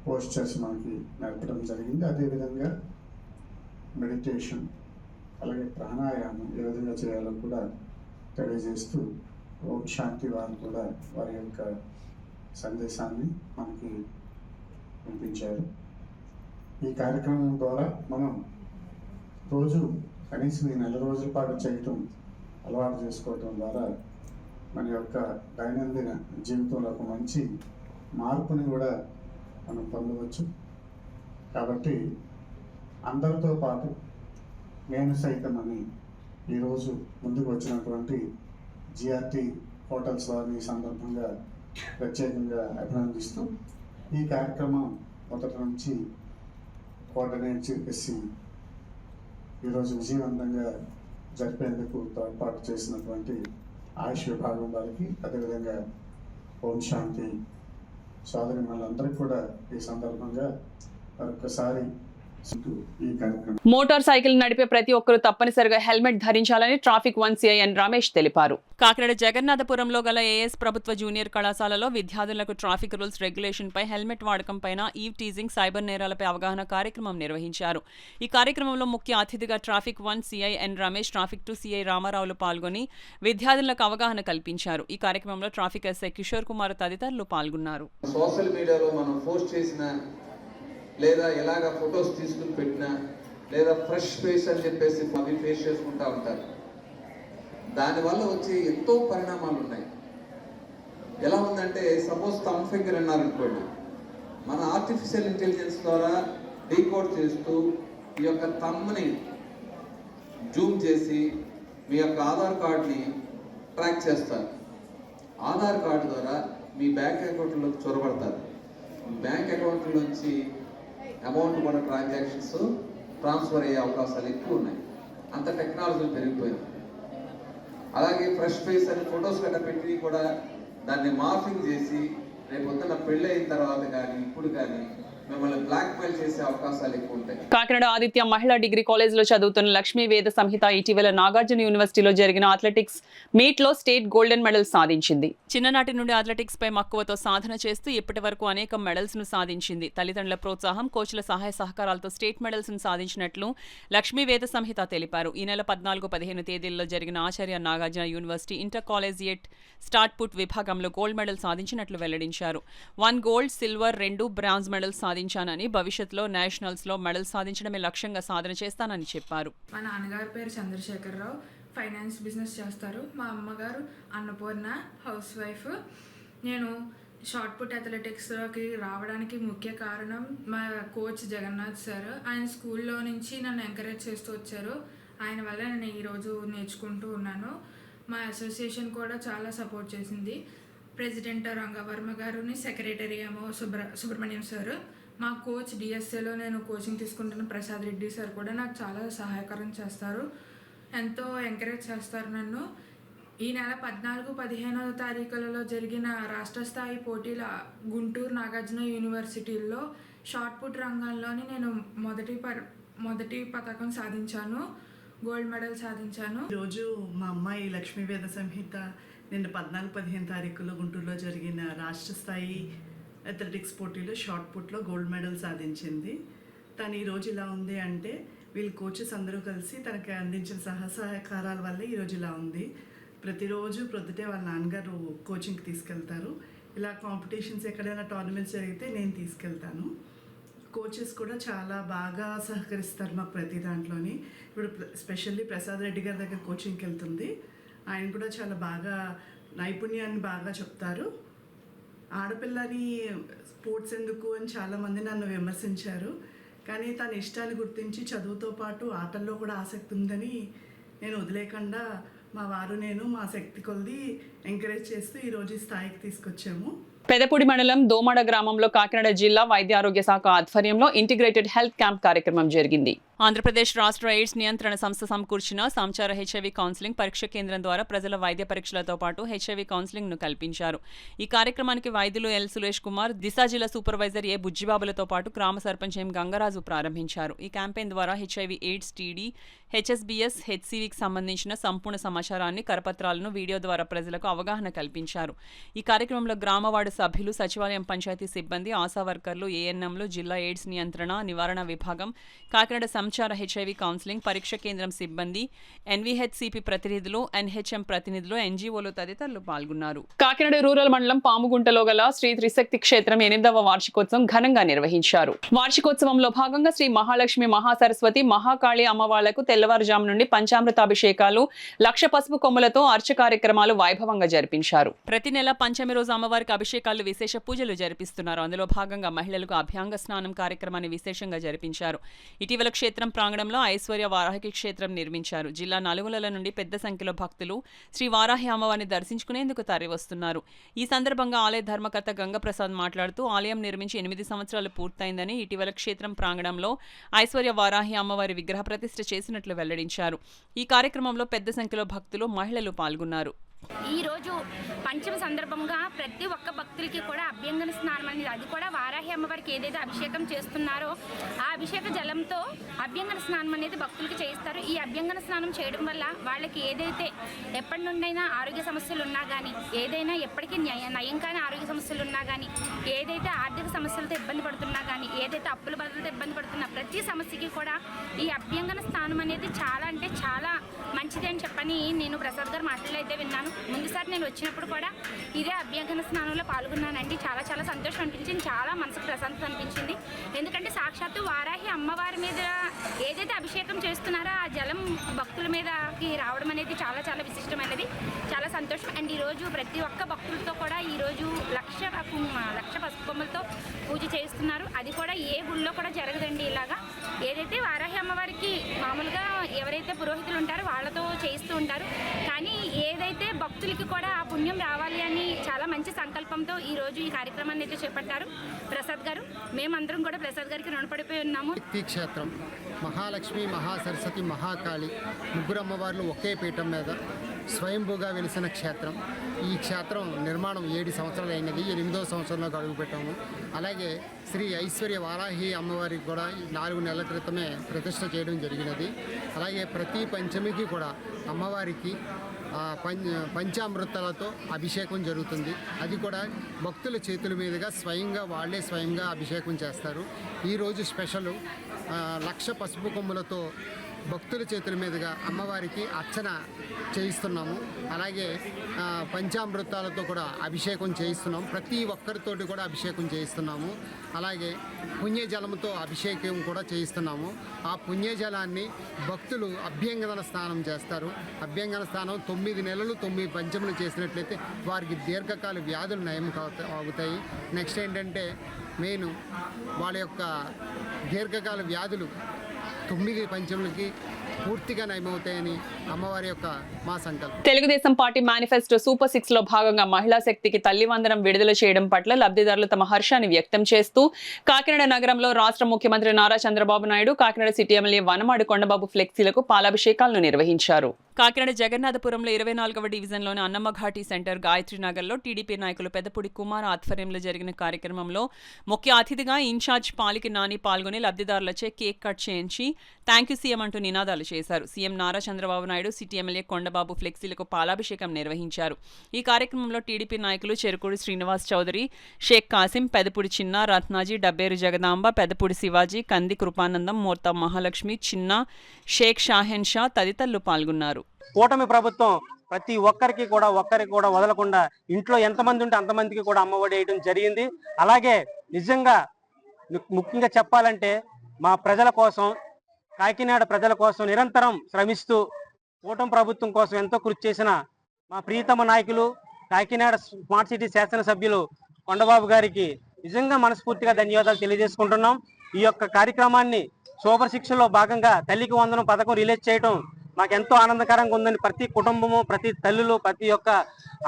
పోస్చర్స్ మనకి నేర్పడం జరిగింది. అదేవిధంగా మెడిటేషన్, అలాగే ప్రాణాయామం ఏ విధంగా చేయాలో కూడా తెలియజేస్తూ ఓం శాంతి వారు కూడా వారి యొక్క సందేశాన్ని మనకి వినిపించారు. ఈ కార్యక్రమం ద్వారా మనం రోజు కనీసం ఈ నెల రోజుల పాటు చేయటం అలవాటు చేసుకోవటం ద్వారా మన యొక్క దైనందిన జీవితంలో ఒక మంచి మార్పుని కూడా మనం పొందవచ్చు. కాబట్టి అందరితో పాటు నేను సైతం అని ఈరోజు ముందుకు వచ్చినటువంటి జిఆర్టీ హోటల్స్ వారిని ఈ సందర్భంగా ప్రత్యేకంగా అభినందిస్తూ ఈ కార్యక్రమం మొదటి నుంచి కోఆర్డినేట్ చేసి ఈరోజు విజయవంతంగా జరిపేందుకు తోడ్పాటు చేసినటువంటి ఆయుష్ విభాగం వారికి, అదేవిధంగా ఓం శాంతి సోదరి మనందరికీ కూడా ఈ సందర్భంగా మరొకసారి మోటార్ సైకిల్ నడిపే ప్రతి ఒక్కరూ తప్పనిసరిగా హెల్మెట్ ధరించాలని ట్రాఫిక్ 1 సిఐ ఎన్ రమేష్ తెలిపారు. కాకినాడ జగన్నాథపురంలో గల ఏఎస్ ప్రభుత్వ జూనియర్ కళాశాలలో విద్యార్థులకు ట్రాఫిక్ రూల్స్, రెగ్యులేషన్ పై, హెల్మెట్ వాడకం పైన, ఈవ్ టీజింగ్, సైబర్ నేరాలపై అవగాహన కార్యక్రమం నిర్వహించారు. ఈ కార్యక్రమంలో ముఖ్య అతిథిగా traffic 1 CI N Ramesh, traffic 2 CI రామారావులు పాల్గొని విద్యార్థులకు అవగాహన కల్పించారు. ఈ కార్యక్రమంలో ట్రాఫిక్ ఎస్ఐ కిషోర్ కుమార్ తదితరులు పాల్గొన్నారు. సోషల్ మీడియాలో మనం పోస్ట్ చేసిన లేదా ఎలాగ ఫొటోస్ తీసుకుని పెట్టినా లేదా ఫ్రెష్ ఫేస్ అని చెప్పేసి అవి ఫేస్ చేసుకుంటూ ఉంటారు. దానివల్ల వచ్చే ఎంతో పరిణామాలు ఉన్నాయి. ఎలా ఉందంటే సపోజ్ థంబ్ ఫింగర్ అన్నారనుకోండి, మన ఆర్టిఫిషియల్ ఇంటెలిజెన్స్ ద్వారా డీకోడ్ చేస్తూ ఈ యొక్క థంబ్ని జూమ్ చేసి మీ యొక్క ఆధార్ కార్డ్ని ట్రాక్ చేస్తారు. ఆధార్ కార్డు ద్వారా మీ బ్యాంక్ అకౌంట్లోకి చొరబడతారు. బ్యాంక్ అకౌంట్ నుంచి అమౌంట్ మన ట్రాన్సాక్షన్స్ ట్రాన్స్ఫర్ అయ్యే అవకాశాలు ఎక్కువ ఉన్నాయి. అంత టెక్నాలజీలు పెరిగిపోయింది. అలాగే ఫ్రెష్ ఫేస్ అని ఫొటోస్ గట్రా పెట్టి కూడా దాన్ని మార్ఫింగ్ చేసి రేపు పొద్దున్న పెళ్ళి అయిన తర్వాత కానీ ఇప్పుడు కానీ మిమ్మల్ని బ్లాక్ మెయిల్ చేసే అవకాశాలు ఎక్కువ ఉంటాయి. కాకినాడ ఆదిత్య మహిళా డిగ్రీ కాలేజ్ లో చదువుతున్న లక్ష్మీ వేద సంహిత ఇటీవల నాగార్జున యూనివర్సిటీలో జరిగిన అథ్లెటిక్స్ మీట్ లో స్టేట్ గోల్డెన్ మెడల్ సాధించింది. చిన్ననాటి నుండి అథ్లెటిక్స్ పై మక్కువతో సాధన చేస్తూ ఇప్పటి వరకు అనేక మెడల్స్ ను సాధించింది. తల్లిదండ్రుల ప్రోత్సాహం, కోచ్ల సహాయ సహకారాలతో స్టేట్ మెడల్స్ ను సాధించినట్లు లక్ష్మీ వేద సంహిత తెలిపారు. ఈ నెల 14-15 తేదీల్లో జరిగిన Acharya Nagarjuna university intercollegiate shot put విభాగంలో గోల్డ్ మెడల్ సాధించినట్లు వెల్లడించారు. 1 గోల్డ్, సిల్వర్, 2 బ్రాంజ్ మెడల్స్ సాధించానని, భవిష్యత్తులో నేషనల్స్ లో మెడల్ సాధించడమే లక్ష్యంగా సాధన చేస్తానని చెప్పారు. మా నాన్నగారి పేరు చంద్రశేఖరరావు, ఫైనాన్స్ బిజినెస్ చేస్తారు. మా అమ్మగారు అన్నపూర్ణ, హౌస్ వైఫ్. నేను షార్ట్ పుట్ అథ్లెటిక్స్లోకి రావడానికి ముఖ్య కారణం మా కోచ్ జగన్నాథ్ సార్. ఆయన స్కూల్లో నుంచి నన్ను ఎంకరేజ్ చేస్తూ వచ్చారు. ఆయన వల్ల నేను ఈరోజు నేర్చుకుంటూ ఉన్నాను. మా అసోసియేషన్ కూడా చాలా సపోర్ట్ చేసింది. ప్రెసిడెంట్ రంగవర్మ గారుని, సెక్రటరీ ఏమో సుబ్రహ్మణ్యం సార్. మా కోచ్ డిఎస్ఏలో నేను కోచింగ్ తీసుకుంటున్న ప్రసాద్ రెడ్డి సార్ కూడా నాకు చాలా సహాయకరం చేస్తారు, ఎంతో ఎంకరేజ్ చేస్తారు నన్ను. ఈ నెల 14-15 తారీఖులలో జరిగిన రాష్ట్ర స్థాయి పోటీల గుంటూరు నాగార్జున యూనివర్సిటీల్లో షార్ట్ పుట్ రంగంలోని నేను మొదటి పథకం సాధించాను, గోల్డ్ మెడల్ సాధించాను. ఈరోజు మా అమ్మాయి లక్ష్మీవేద సంహిత నిన్న 14-15 తారీఖులో గుంటూరులో జరిగిన రాష్ట్ర స్థాయి అథ్లెటిక్స్ పోటీలో షార్ట్ పుట్లో గోల్డ్ మెడల్ సాధించింది. తను ఈరోజు ఇలా ఉంది అంటే వీళ్ళ కోచెస్ అందరూ కలిసి తనకి అందించిన సహకారాల వల్లే ఈరోజు ఇలా ఉంది. ప్రతిరోజు ప్రొద్దుటే వాళ్ళ నాన్నగారు కోచింగ్కి తీసుకెళ్తారు. ఇలా కాంపిటీషన్స్ ఎక్కడైనా టోర్నమెంట్స్ జరిగితే నేను తీసుకెళ్తాను. కోచెస్ కూడా చాలా బాగా సహకరిస్తారు మాకు ప్రతి దాంట్లోని. ఇప్పుడు స్పెషల్లీ ప్రసాద్ రెడ్డి గారి దగ్గర కోచింగ్కి వెళ్తుంది. ఆయన కూడా చాలా బాగా నైపుణ్యాన్ని బాగా చెప్తారు. ఆడపిల్లని స్పోర్ట్స్ ఎందుకు అని చాలామంది నన్ను విమర్శించారు. కానీ తన ఇష్టాన్ని గుర్తించి చదువుతో పాటు ఆటల్లో కూడా ఆసక్తి ఉందని నేను వదిలేకుండా మా వారు నేను మా శక్తి కొలది ఎంకరేజ్ చేస్తూ ఈరోజు ఈ స్థాయికి తీసుకొచ్చాము. పెదపూడి మండలం దోమడ గ్రామంలో కాకినాడ జిల్లా వైద్య ఆరోగ్య శాఖ ఆధ్వర్యంలో ఇంటిగ్రేటెడ్ హెల్త్ క్యాంప్ కార్యక్రమం జరిగింది. ఆంధ్రప్రదేశ్ రాష్ట్ర ఎయిడ్స్ నియంత్రణ సంస్థ సమకూర్చిన సంచార హెచ్ఐవి కౌన్సిలింగ్ పరీక్ష కేంద్రం ద్వారా ప్రజల వైద్య పరీక్షలతో పాటు హెచ్ఐవి కౌన్సిలింగ్ ను కల్పించారు. ఈ కార్యక్రమానికి వైద్యులు ఎల్ సురేష్ కుమార్, దిశా జిల్లా సూపర్వైజర్ ఏ బుజ్జిబాబులతో పాటు గ్రామ సర్పంచ్ ఎం గంగరాజు ప్రారంభించారు. ఈ క్యాంపెయిన్ ద్వారా హెచ్ఐవి, ఎయిడ్స్, టీడీ, హెచ్ఎస్బిఎస్, హెచ్సివికి సంబంధించిన సంపూర్ణ సమాచారాన్ని, కరపత్రాలను వీడియో ద్వారా ప్రజలకు అవగాహన కల్పించారు. ఈ కార్యక్రమంలో గ్రామవార్డు సభ్యులు, సచివాలయం, పంచాయతీ సిబ్బంది, ఆశా వర్కర్లు, ఏఎన్ఎంలు, జిల్లా ఎయిడ్స్ నియంత్రణ నివారణ విభాగం, కాకినాడ సంచార హెచ్ఐవి కౌన్సిలింగ్ పరీక్ష కేంద్రం సిబ్బంది, ఎన్విహెచ్సిపి ప్రతినిధులు, ఎన్హెచ్ఎం ప్రతినిధులు, ఎన్జీఓలు తదితరులు పాల్గొన్నారు. కాకినాడ రూరల్ మండలం పాముగుంటలో గల శ్రీ త్రిశక్తి క్షేత్రం 8వ వార్షికోత్సవం ఘనంగా నిర్వహించారు. వార్షికోత్సవంలో భాగంగా శ్రీ మహాలక్ష్మి, మహాసరస్వతి, మహాకాళి అమ్మవార్లకు తెల్లవారుజాము నుండి పంచామృతాభిషేకాలు, 1,00,000 పసుపు కొమ్ములతో అర్చ కార్యక్రమాలు వైభవంగా జరిపించారు. ప్రతి నెల పంచమి రోజు అమ్మవారికి అభిషేకాలు, విశేష పూజలు జరిపిస్తున్నారు. అందులో భాగంగా మహిళలకు అభ్యంగ స్నానం కార్యక్రమాన్ని విశేషంగా జరిపించారు. ఇటీవల క్షేత్రం ప్రాంగణంలో ఐశ్వర్య వారాహి క్షేత్రం నిర్మించారు. జిల్లా నలుమూలల నుండి పెద్ద సంఖ్యలో భక్తులు శ్రీ వారాహి అమ్మవారిని దర్శించుకునేందుకు తరలివస్తున్నారు. ఈ సందర్భంగా ఆలయ ధర్మకర్త గంగప్రసాద్ మాట్లాడుతూ ఆలయం నిర్మించి 8 సంవత్సరాలు పూర్తయిందని, ఇటీవల క్షేత్రం ప్రాంగణంలో ఐశ్వర్య వారాహి అమ్మవారి విగ్రహ ప్రతిష్ఠ చేసినట్లు వెల్లడించారు. ఈ కార్యక్రమంలో పెద్ద సంఖ్యలో భక్తులు, మహిళలు పాల్గొన్నారు. ఈరోజు పంచమ సందర్భంగా ప్రతి ఒక్క భక్తులకి కూడా అభ్యంగన స్నానం అనేది, అది కూడా వారాహి అమ్మవారికి ఏదైతే అభిషేకం చేస్తున్నారో ఆ అభిషేక జలంతో అభ్యంగన స్నానం అనేది భక్తులకి చేయిస్తారు. ఈ అభ్యంగన స్నానం చేయడం వల్ల వాళ్ళకి ఏదైతే ఎప్పటి నుండైనా ఆరోగ్య సమస్యలు ఉన్నా కానీ, ఏదైనా ఎప్పటికీ నయం కాని ఆరోగ్య సమస్యలు ఉన్నా కానీ, ఏదైతే ఆర్థిక సమస్యలతో ఇబ్బంది పడుతున్నా కానీ, ఏదైతే అప్పుల బాధలతో ఇబ్బంది పడుతున్నా ప్రతి సమస్యకి కూడా ఈ అభ్యంగన స్నానం అనేది చాలా అంటే చాలా మంచిది అని చెప్పని నేను ప్రసాద్ గారు మాటలు అయితే విన్నాను. ముందుసారి నేను వచ్చినప్పుడు కూడా ఇదే అభ్యంగన స్నానంలో పాల్గొన్నానండి. చాలా చాలా సంతోషం అనిపించింది, చాలా మనసుకు ప్రశాంతత అనిపించింది. ఎందుకంటే సాక్షాత్తు వారాహి అమ్మవారి మీద ఏదైతే అభిషేకం చేస్తున్నారో ఆ జలం భక్తుల మీదకి రావడం అనేది చాలా చాలా విశిష్టమైనది. చాలా సంతోషం సంతోషం. అండ్ ఈరోజు ప్రతి ఒక్క భక్తులతో కూడా ఈరోజు లక్ష పసుపు కొమ్మలతో పూజ చేస్తున్నారు. అది కూడా ఏ గుళ్ళో కూడా జరగదండి ఇలాగా. ఏదైతే వారాహి అమ్మవారికి మామూలుగా ఎవరైతే పురోహితులు ఉంటారో వాళ్ళతో చేస్తూ ఉంటారు, కానీ ఏదైతే భక్తులకి కూడా ఆ పుణ్యం రావాలి అని చాలా మంచి సంకల్పంతో ఈరోజు ఈ కార్యక్రమాన్ని అయితే చేపట్టారు ప్రసాద్ గారు. మేమందరం కూడా ప్రసాద్ గారికి రుణపడిపోయి ఉన్నాము. శక్తి క్షేత్రం మహాలక్ష్మి, మహాసరస్వతి, మహాకాళి ముగ్గురు అమ్మవార్లు ఒకే పీఠం మీద స్వయంభూగా వెలిసిన క్షేత్రం. ఈ క్షేత్రం నిర్మాణం 7 సంవత్సరాలు అయినది, 8వ సంవత్సరంలోకి అడుగుపెట్టాము. అలాగే శ్రీ ఐశ్వర్య వారాహి అమ్మవారికి కూడా 4 నెలల క్రితమే ప్రతిష్ఠ చేయడం జరిగినది. అలాగే ప్రతి పంచమికి కూడా అమ్మవారికి పంచామృతాలతో అభిషేకం జరుగుతుంది. అది కూడా భక్తుల చేతుల మీదుగా స్వయంగా అభిషేకం చేస్తారు. ఈరోజు స్పెషల్ 1,00,000 పసుపు కొమ్ములతో భక్తుల చేతుల మీదుగా అమ్మవారికి అర్చన చేయిస్తున్నాము. అలాగే పంచామృతాలతో కూడా అభిషేకం చేయిస్తున్నాము. ప్రతి ఒక్కరితోటి కూడా అభిషేకం చేయిస్తున్నాము. అలాగే పుణ్యజలంతో అభిషేకం కూడా చేయిస్తున్నాము. ఆ పుణ్యజలాన్ని భక్తులు అభ్యంగన స్నానం చేస్తారు. అభ్యంగన స్నానం 9 నెలలు 9 పంచములు చేసినట్లయితే వారికి దీర్ఘకాల వ్యాధులు నయం అవుతాయి. నెక్స్ట్ ఏంటంటే మెయిన్ వాళ్ళ యొక్క దీర్ఘకాల వ్యాధులు 9 పంచములకి పూర్తిగా నయమవుతాయని అమ్మవారి యొక్క మా సంకల్పం. తెలుగుదేశం పార్టీ మేనిఫెస్టో సూపర్ 6 లో భాగంగా మహిళా శక్తికి తల్లి వందనం విడుదల చేయడం పట్ల లబ్ధిదారులు తమ హర్షాన్ని వ్యక్తం చేస్తూ కాకినాడ నగరంలో రాష్ట్ర ముఖ్యమంత్రి నారా చంద్రబాబు నాయుడు, కాకినాడ సిటీ ఎమ్మెల్యే వనమాడి కొండబాబు ఫ్లెక్సీలకు పాలాభిషేకాలను నిర్వహించారు. కాకినాడ జగన్నాథపురంలో 24వ డివిజన్లోని అన్నమ్మ ఘాటీ సెంటర్ గాయత్రి నగర్లో టీడీపీ నాయకులు పెద్దపూడి కుమార్ ఆధ్వర్యంలో జరిగిన కార్యక్రమంలో ముఖ్య అతిథిగా ఇన్ఛార్జ్ పాలికి నాని పాల్గొని లబ్ధిదారులచే కేక్ కట్ చేయించి థ్యాంక్ యూ సీఎం అంటూ నినాదాలు చేశారు. CM Nara Chandrababu Naidu, city MLA Kondababu ఫ్లెక్సీలకు పాలాభిషేకం నిర్వహించారు. ఈ కార్యక్రమంలో టీడీపీ నాయకులు చెరుకూడి శ్రీనివాస్ చౌదరి, షేక్ కాసిం, పెదపూడి చిన్న, రత్నాజీ, డబ్బేరు జగదాంబ, పెదపూడి శివాజీ, కంది కృపానందం, మోర్తా మహాలక్ష్మి, చిన్న, షేక్ షాహెన్ షా తదితరులు పాల్గొన్నారు. కూటమి ప్రభుత్వం ప్రతి ఒక్కరికి కూడా వదలకుండా ఇంట్లో ఎంతమంది ఉంటే అంతమందికి కూడా అమ్మఒడి వేయడం జరిగింది. అలాగే నిజంగా ముఖ్యంగా చెప్పాలంటే మా ప్రజల కోసం, కాకినాడ ప్రజల కోసం నిరంతరం శ్రమిస్తూ కూటమి ప్రభుత్వం కోసం ఎంతో కృషి చేసిన మా ప్రియతమ నాయకులు, కాకినాడ స్మార్ట్ సిటీ శాసనసభ్యులు కొండబాబు గారికి నిజంగా మనస్ఫూర్తిగా ధన్యవాదాలు తెలియజేసుకుంటున్నాం. ఈ యొక్క కార్యక్రమాన్ని సూపర్ 6లో భాగంగా తల్లికి వందనం పథకం రిలీజ్ చేయడం మాకెంతో ఆనందకరంగా ఉందని ప్రతి కుటుంబము, ప్రతి తల్లులు, ప్రతి ఒక్క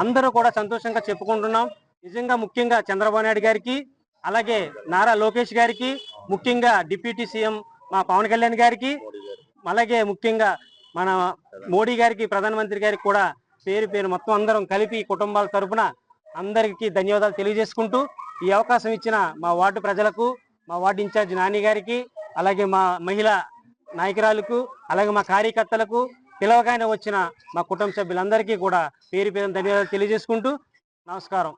అందరూ కూడా సంతోషంగా చెప్పుకుంటున్నాం. నిజంగా ముఖ్యంగా చంద్రబాబు నాయుడు గారికి, అలాగే నారా లోకేష్ గారికి, ముఖ్యంగా డిప్యూటీ సీఎం మా పవన్ కళ్యాణ్ గారికి, అలాగే ముఖ్యంగా మన మోడీ గారికి, ప్రధానమంత్రి గారికి కూడా పేరు మొత్తం అందరం కలిపి కుటుంబాల తరపున అందరికీ ధన్యవాదాలు తెలియజేసుకుంటూ ఈ అవకాశం ఇచ్చిన మా వార్డు ప్రజలకు, మా వార్డు ఇన్ఛార్జ్ నాని గారికి, అలాగే మా మహిళా నాయకురాలకు, అలాగే మా కార్యకర్తలకు, పిలవగానే వచ్చిన మా కుటుంబ సభ్యులందరికీ కూడా పేరు ధన్యవాదాలు తెలియజేసుకుంటూ నమస్కారం.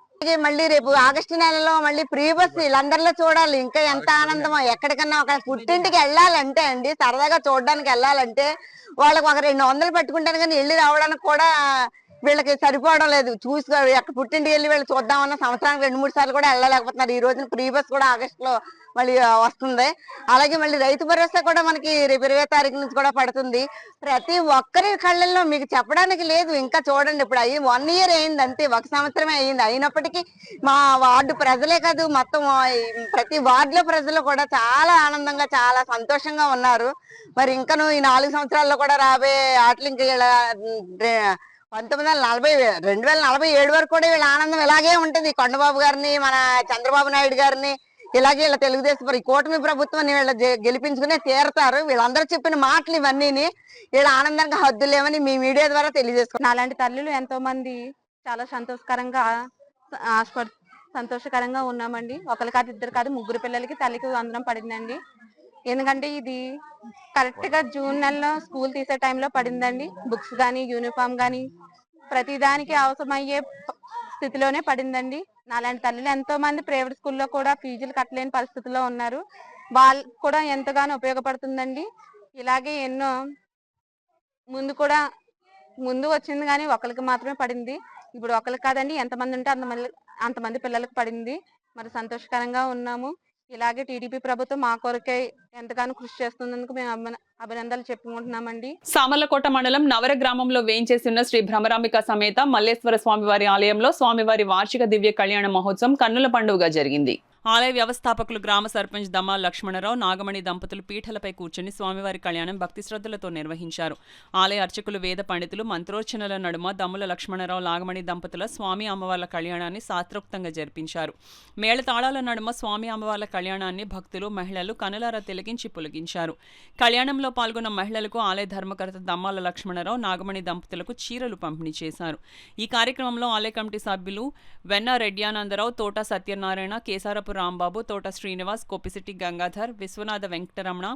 మళ్ళీ రేపు ఆగస్టు నెలలో మళ్ళీ ఫ్రీ బస్ వీళ్ళందరిలో చూడాలి. ఇంకా ఎంత ఆనందమో. ఎక్కడికన్నా ఒక పుట్టింటికి వెళ్ళాలంటే అండి, సరదాగా చూడడానికి వెళ్ళాలంటే వాళ్ళకి ఒక 200 పెట్టుకుంటాను, కానీ వెళ్ళి రావడానికి కూడా వీళ్ళకి సరిపోవడం లేదు. ఎక్కడ పుట్టింటికి వెళ్ళి వీళ్ళు చూద్దామన్న సంవత్సరానికి 2-3 సార్లు కూడా వెళ్ళలేకపోతున్నారు. ఈ రోజున ఫ్రీ బస్ కూడా ఆగస్టులో మళ్ళీ వస్తుంది. అలాగే మళ్ళీ రైతు భరోసా కూడా మనకి రేపు 20వ తారీఖు నుంచి కూడా పడుతుంది. ప్రతి ఒక్కరి కళ్ళల్లో మీకు చెప్పడానికి లేదు. ఇంకా చూడండి, ఇప్పుడు 1 ఇయర్ అయింది అంతే, 1 సంవత్సరమే అయింది. అయినప్పటికీ మా వార్డు ప్రజలే కాదు, మొత్తం ప్రతి వార్డులో ప్రజలు కూడా చాలా ఆనందంగా, చాలా సంతోషంగా ఉన్నారు. మరి ఇంకను ఈ 4 సంవత్సరాల్లో కూడా రాబోయే ఆటలు ఇంకా 2047 వరకు కూడా వీళ్ళ ఆనందం ఇలాగే ఉంటుంది. కొండబాబు గారిని, మన చంద్రబాబు నాయుడు గారిని, ఇలాగే వీళ్ళ తెలుగుదేశం ఈ కూటమి ప్రభుత్వాన్ని వీళ్ళ గెలిపించుకునే తీరతారు. వీళ్ళందరూ చెప్పిన మాటలు ఇవన్నీ వీళ్ళ ఆనందంగా హద్దులేమని మీ మీడియా ద్వారా తెలియజేసుకున్నాను. అలాంటి తల్లులు ఎంతో మంది చాలా సంతోషకరంగా ఉన్నామండి. ఒకరు కాదు, 2 కాదు, 3 పిల్లలకి తల్లికి వందనం పడిందండి. ఎందుకంటే ఇది కరెక్ట్ గా జూన్ నెలలో స్కూల్ తీసే టైంలో పడిందండి. బుక్స్ కానీ, యూనిఫామ్ కానీ ప్రతిదానికి అవసరమయ్యే స్థితిలోనే పడిందండి. నాలాంటి తల్లులు ఎంతో మంది ప్రైవేట్ స్కూల్లో కూడా ఫీజులు కట్టలేని పరిస్థితుల్లో ఉన్నారు. వాళ్ళకు కూడా ఎంతగానో ఉపయోగపడుతుందండి. ఇలాగే ఎన్నో ముందు వచ్చింది, కానీ ఒకరికి మాత్రమే పడింది. ఇప్పుడు ఒకరికి కాదండి, ఎంతమంది ఉంటే అంతమంది పిల్లలకు పడింది. మరి సంతోషకరంగా ఉన్నాము. ఇలాగే టీడీపీ ప్రభుత్వం మా కొరకే ఎంతగానో కృషి చేస్తున్నందుకు మేము అభినందనలు చెప్పుకుంటున్నామండి. సామర్లకోట మండలం నవర గ్రామంలో వేయించేసిన శ్రీ భ్రమరాంబిక సమేత మల్లేశ్వర స్వామివారి ఆలయంలో స్వామివారి వార్షిక దివ్య కళ్యాణ మహోత్సవం కన్నుల పండుగగా జరిగింది. ఆలయ వ్యవస్థాపకులు గ్రామ సర్పంచ్ దమ్మా లక్ష్మణరావు, నాగమణి దంపతులు పీఠలపై కూర్చుని స్వామివారి కళ్యాణం భక్తి శ్రద్ధలతో నిర్వహించారు. ఆలయ అర్చకులు, వేద పండితులు మంత్రోచ్చనల నడుమ దమ్ముల లక్ష్మణరావు, నాగమణి దంపతుల స్వామి అమ్మవార్ల కళ్యాణాన్ని శాస్త్రోక్తంగా జరిపించారు. మేళతాళాల నడుమ స్వామి అమ్మవార్ల కళ్యాణాన్ని భక్తులు, మహిళలు కనులారా తిలకించి పులకించారు. కళ్యాణంలో పాల్గొన్న మహిళలకు ఆలయ ధర్మకర్త దమ్మాల లక్ష్మణరావు, నాగమణి దంపతులకు చీరలు పంపిణీ చేశారు. ఈ కార్యక్రమంలో ఆలయ కమిటీ సభ్యులు వెన్న రెడ్యానందరావు, తోట సత్యనారాయణ, కేసారపు రాంబాబు, తోట శ్రీనివాస్, కోపిశెట్టి గంగాధర్, విశ్వనాథ వెంకటరమణ,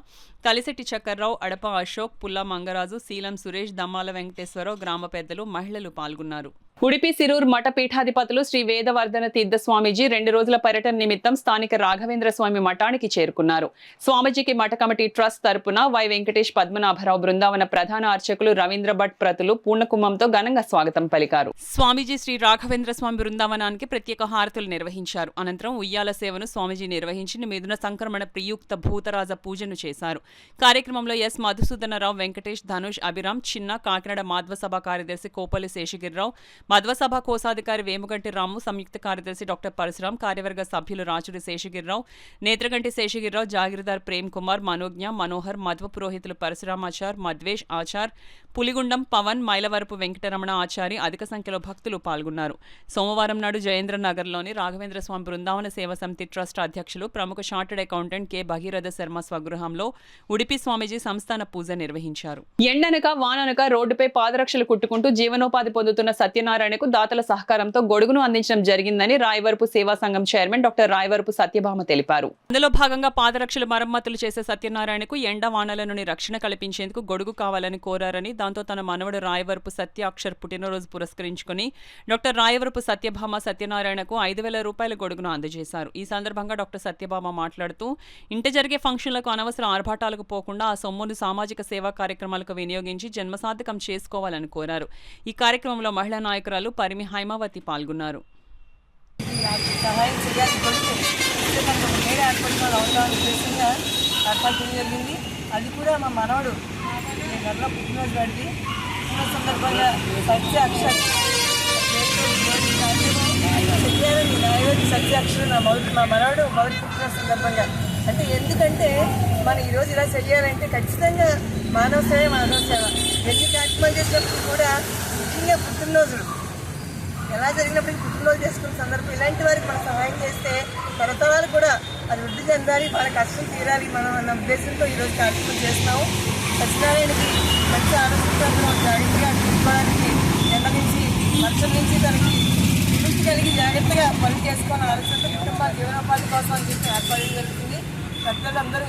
కలిశెట్టి చక్కర్రావు, అడప అశోక్, పుల్ల మంగరాజు, శీలం సురేష్, దమ్మాల వెంకటేశ్వరరావు, గ్రామ పెద్దలు, మహిళలు పాల్గొన్నారు. ఉడిపి సిరూర్ మఠ పీఠాధిపతులు శ్రీ వేదవర్ధన తీర్థ స్వామీజీ 2 రోజుల పర్యటన నిమిత్తం స్థానిక రాఘవేంద్ర స్వామి మఠానికి చేరుకున్నారు. స్వామీజీకి మఠ కమిటీ ట్రస్ట్ తరపున వై వెంకటేష్, పద్మనాభరావు బృందావన ప్రధాన అర్చకులు రవీంద్ర భట్ ప్రతులు పూర్ణకుంభంతో ఘనంగా స్వాగతం పలికారు. స్వామీజీ శ్రీ రాఘవేంద్ర స్వామి బృందావనానికి ప్రత్యేక హారతులు నిర్వహించారు. అనంతరం ఉయ్యాల సేవను స్వామీజీ నిర్వహించి మిథున సంక్రమణ ప్రియుక్త భూతరాజ పూజను చేశారు. కార్యక్రమంలో ఎస్ మధుసూదనరావు, వెంకటేష్, ధనుష్, అభిరామ్, చిన్న, కాకినాడ మాధ్వసభ కార్యదర్శి కోపల్లి శేషగిరిరావు, మధ్వసభ కోశాధికారి వేముగంటి రాము, సంయుక్త కార్యదర్శి డాక్టర్ పరశురాం, కార్యవర్గ సభ్యులు రాచుడి శేషగిరిరావు, నేత్రగంటి శేషగిరిరావు, జాగిరిదార్ ప్రేమ్ కుమార్, మనోజ్ఞ, మనోహర్, మధ్వ పురోహితులు పరశురామాచార్, మధ్వేష్ ఆచార్, పులిగుండం పవన్, మైలవరపు వెంకటరమణ ఆచారి అధిక సంఖ్యలో భక్తులు పాల్గొన్నారు. సోమవారం నాడు జయేంద్రనగర్లోని రాఘవేంద్ర స్వామి బృందావన సేవా సమితి ట్రస్ట్ అధ్యక్షులు ప్రముఖ chartered accountant K Bhagiratha Sharma స్వగృహంలో ఉడిపి స్వామీజీ సంస్థాన పూజ నిర్వహించారు. ఎండనక వాననక రోడ్డుపై పాదరక్షలు కుట్టుకుంటూ జీవనోపాధి పొందుతున్న సత్యనారాయణకు దాతల సహకారంతో గొడుగును అందించడం జరిగిందని రాయవరపు సేవా సంఘం చైర్మన్ డాక్టర్ రాయవరపు సత్యభామ తెలిపారు. అందులో భాగంగా పాదరక్షల మరమ్మతులు చేసే సత్యనారాయణకు ఎండ వానల నుండి రక్షణ కల్పించేందుకు గొడుగు కావాలని కోరారని, దాంతో తన మనవడు రాయవరపు సత్య అక్షర్ పుట్టినరోజు పురస్కరించుకుని డాక్టర్ రాయవరపు సత్యభామ సత్యనారాయణకు 5,000 రూపాయల గొడుగును అందజేశారు. ఈ సందర్భంగా డాక్టర్ సత్యభామ మాట్లాడుతూ ఇంట జరిగే ఫంక్షన్లకు అనవసర ఆర్భాటాలకు పోకుండా ఆ సొమ్మును సామాజిక సేవా కార్యక్రమాలకు వినియోగించి జన్మసార్థకం చేసుకోవాలని కోరారు. ఈ కార్యక్రమంలో మహిళా నాయకురాలు పరిమి హైమావతి పాల్గొన్నారు. సహాయం చేయాలి కొడుకు మేడ ఏర్పడిన అవగాహన ఉద్దేశంగా ఏర్పాటు చేయడం జరిగింది. అది కూడా మా మనవడు గల్ల పుట్టినరోజు వాడికి పుట్టిన సందర్భంగా సత్య అక్షర్ సత్య అక్షర్ మా మనవడు మొదటి పుట్టిన సందర్భంగా. అంటే ఎందుకంటే మనం ఈరోజు ఇలా చేయాలంటే ఖచ్చితంగా మానవ సేవ ఎన్ని కార్యక్రమాలు చేసినప్పుడు కూడా ముఖ్యంగా పుట్టినరోజులు ఎలా జరిగినప్పటికీ పుట్టినరోజు చేసుకున్న సందర్భం ఇలాంటి వారికి మనం సహాయం చేస్తే తరతరాలు కూడా అది వృద్ధి చెందాలి, వాళ్ళ కష్టం తీరాలి మనం అన్న ఉద్దేశంతో ఈరోజు కార్యక్రమం చేస్తున్నాము. సత్యనారాయణకి మంచి ఆరోగ్యంగా జాగ్రత్తగా చూసుకోవడానికి ఎండ నుంచి వర్షం నుంచి తనకి విముక్తి కలిగి జాగ్రత్తగా పనులు చేసుకొని ఆరోగ్యంతో కుటుంబ జీవనోపాధి కోసం అని చెప్పి ఏర్పాటు జరుగుతుంది. పెద్దలందరూ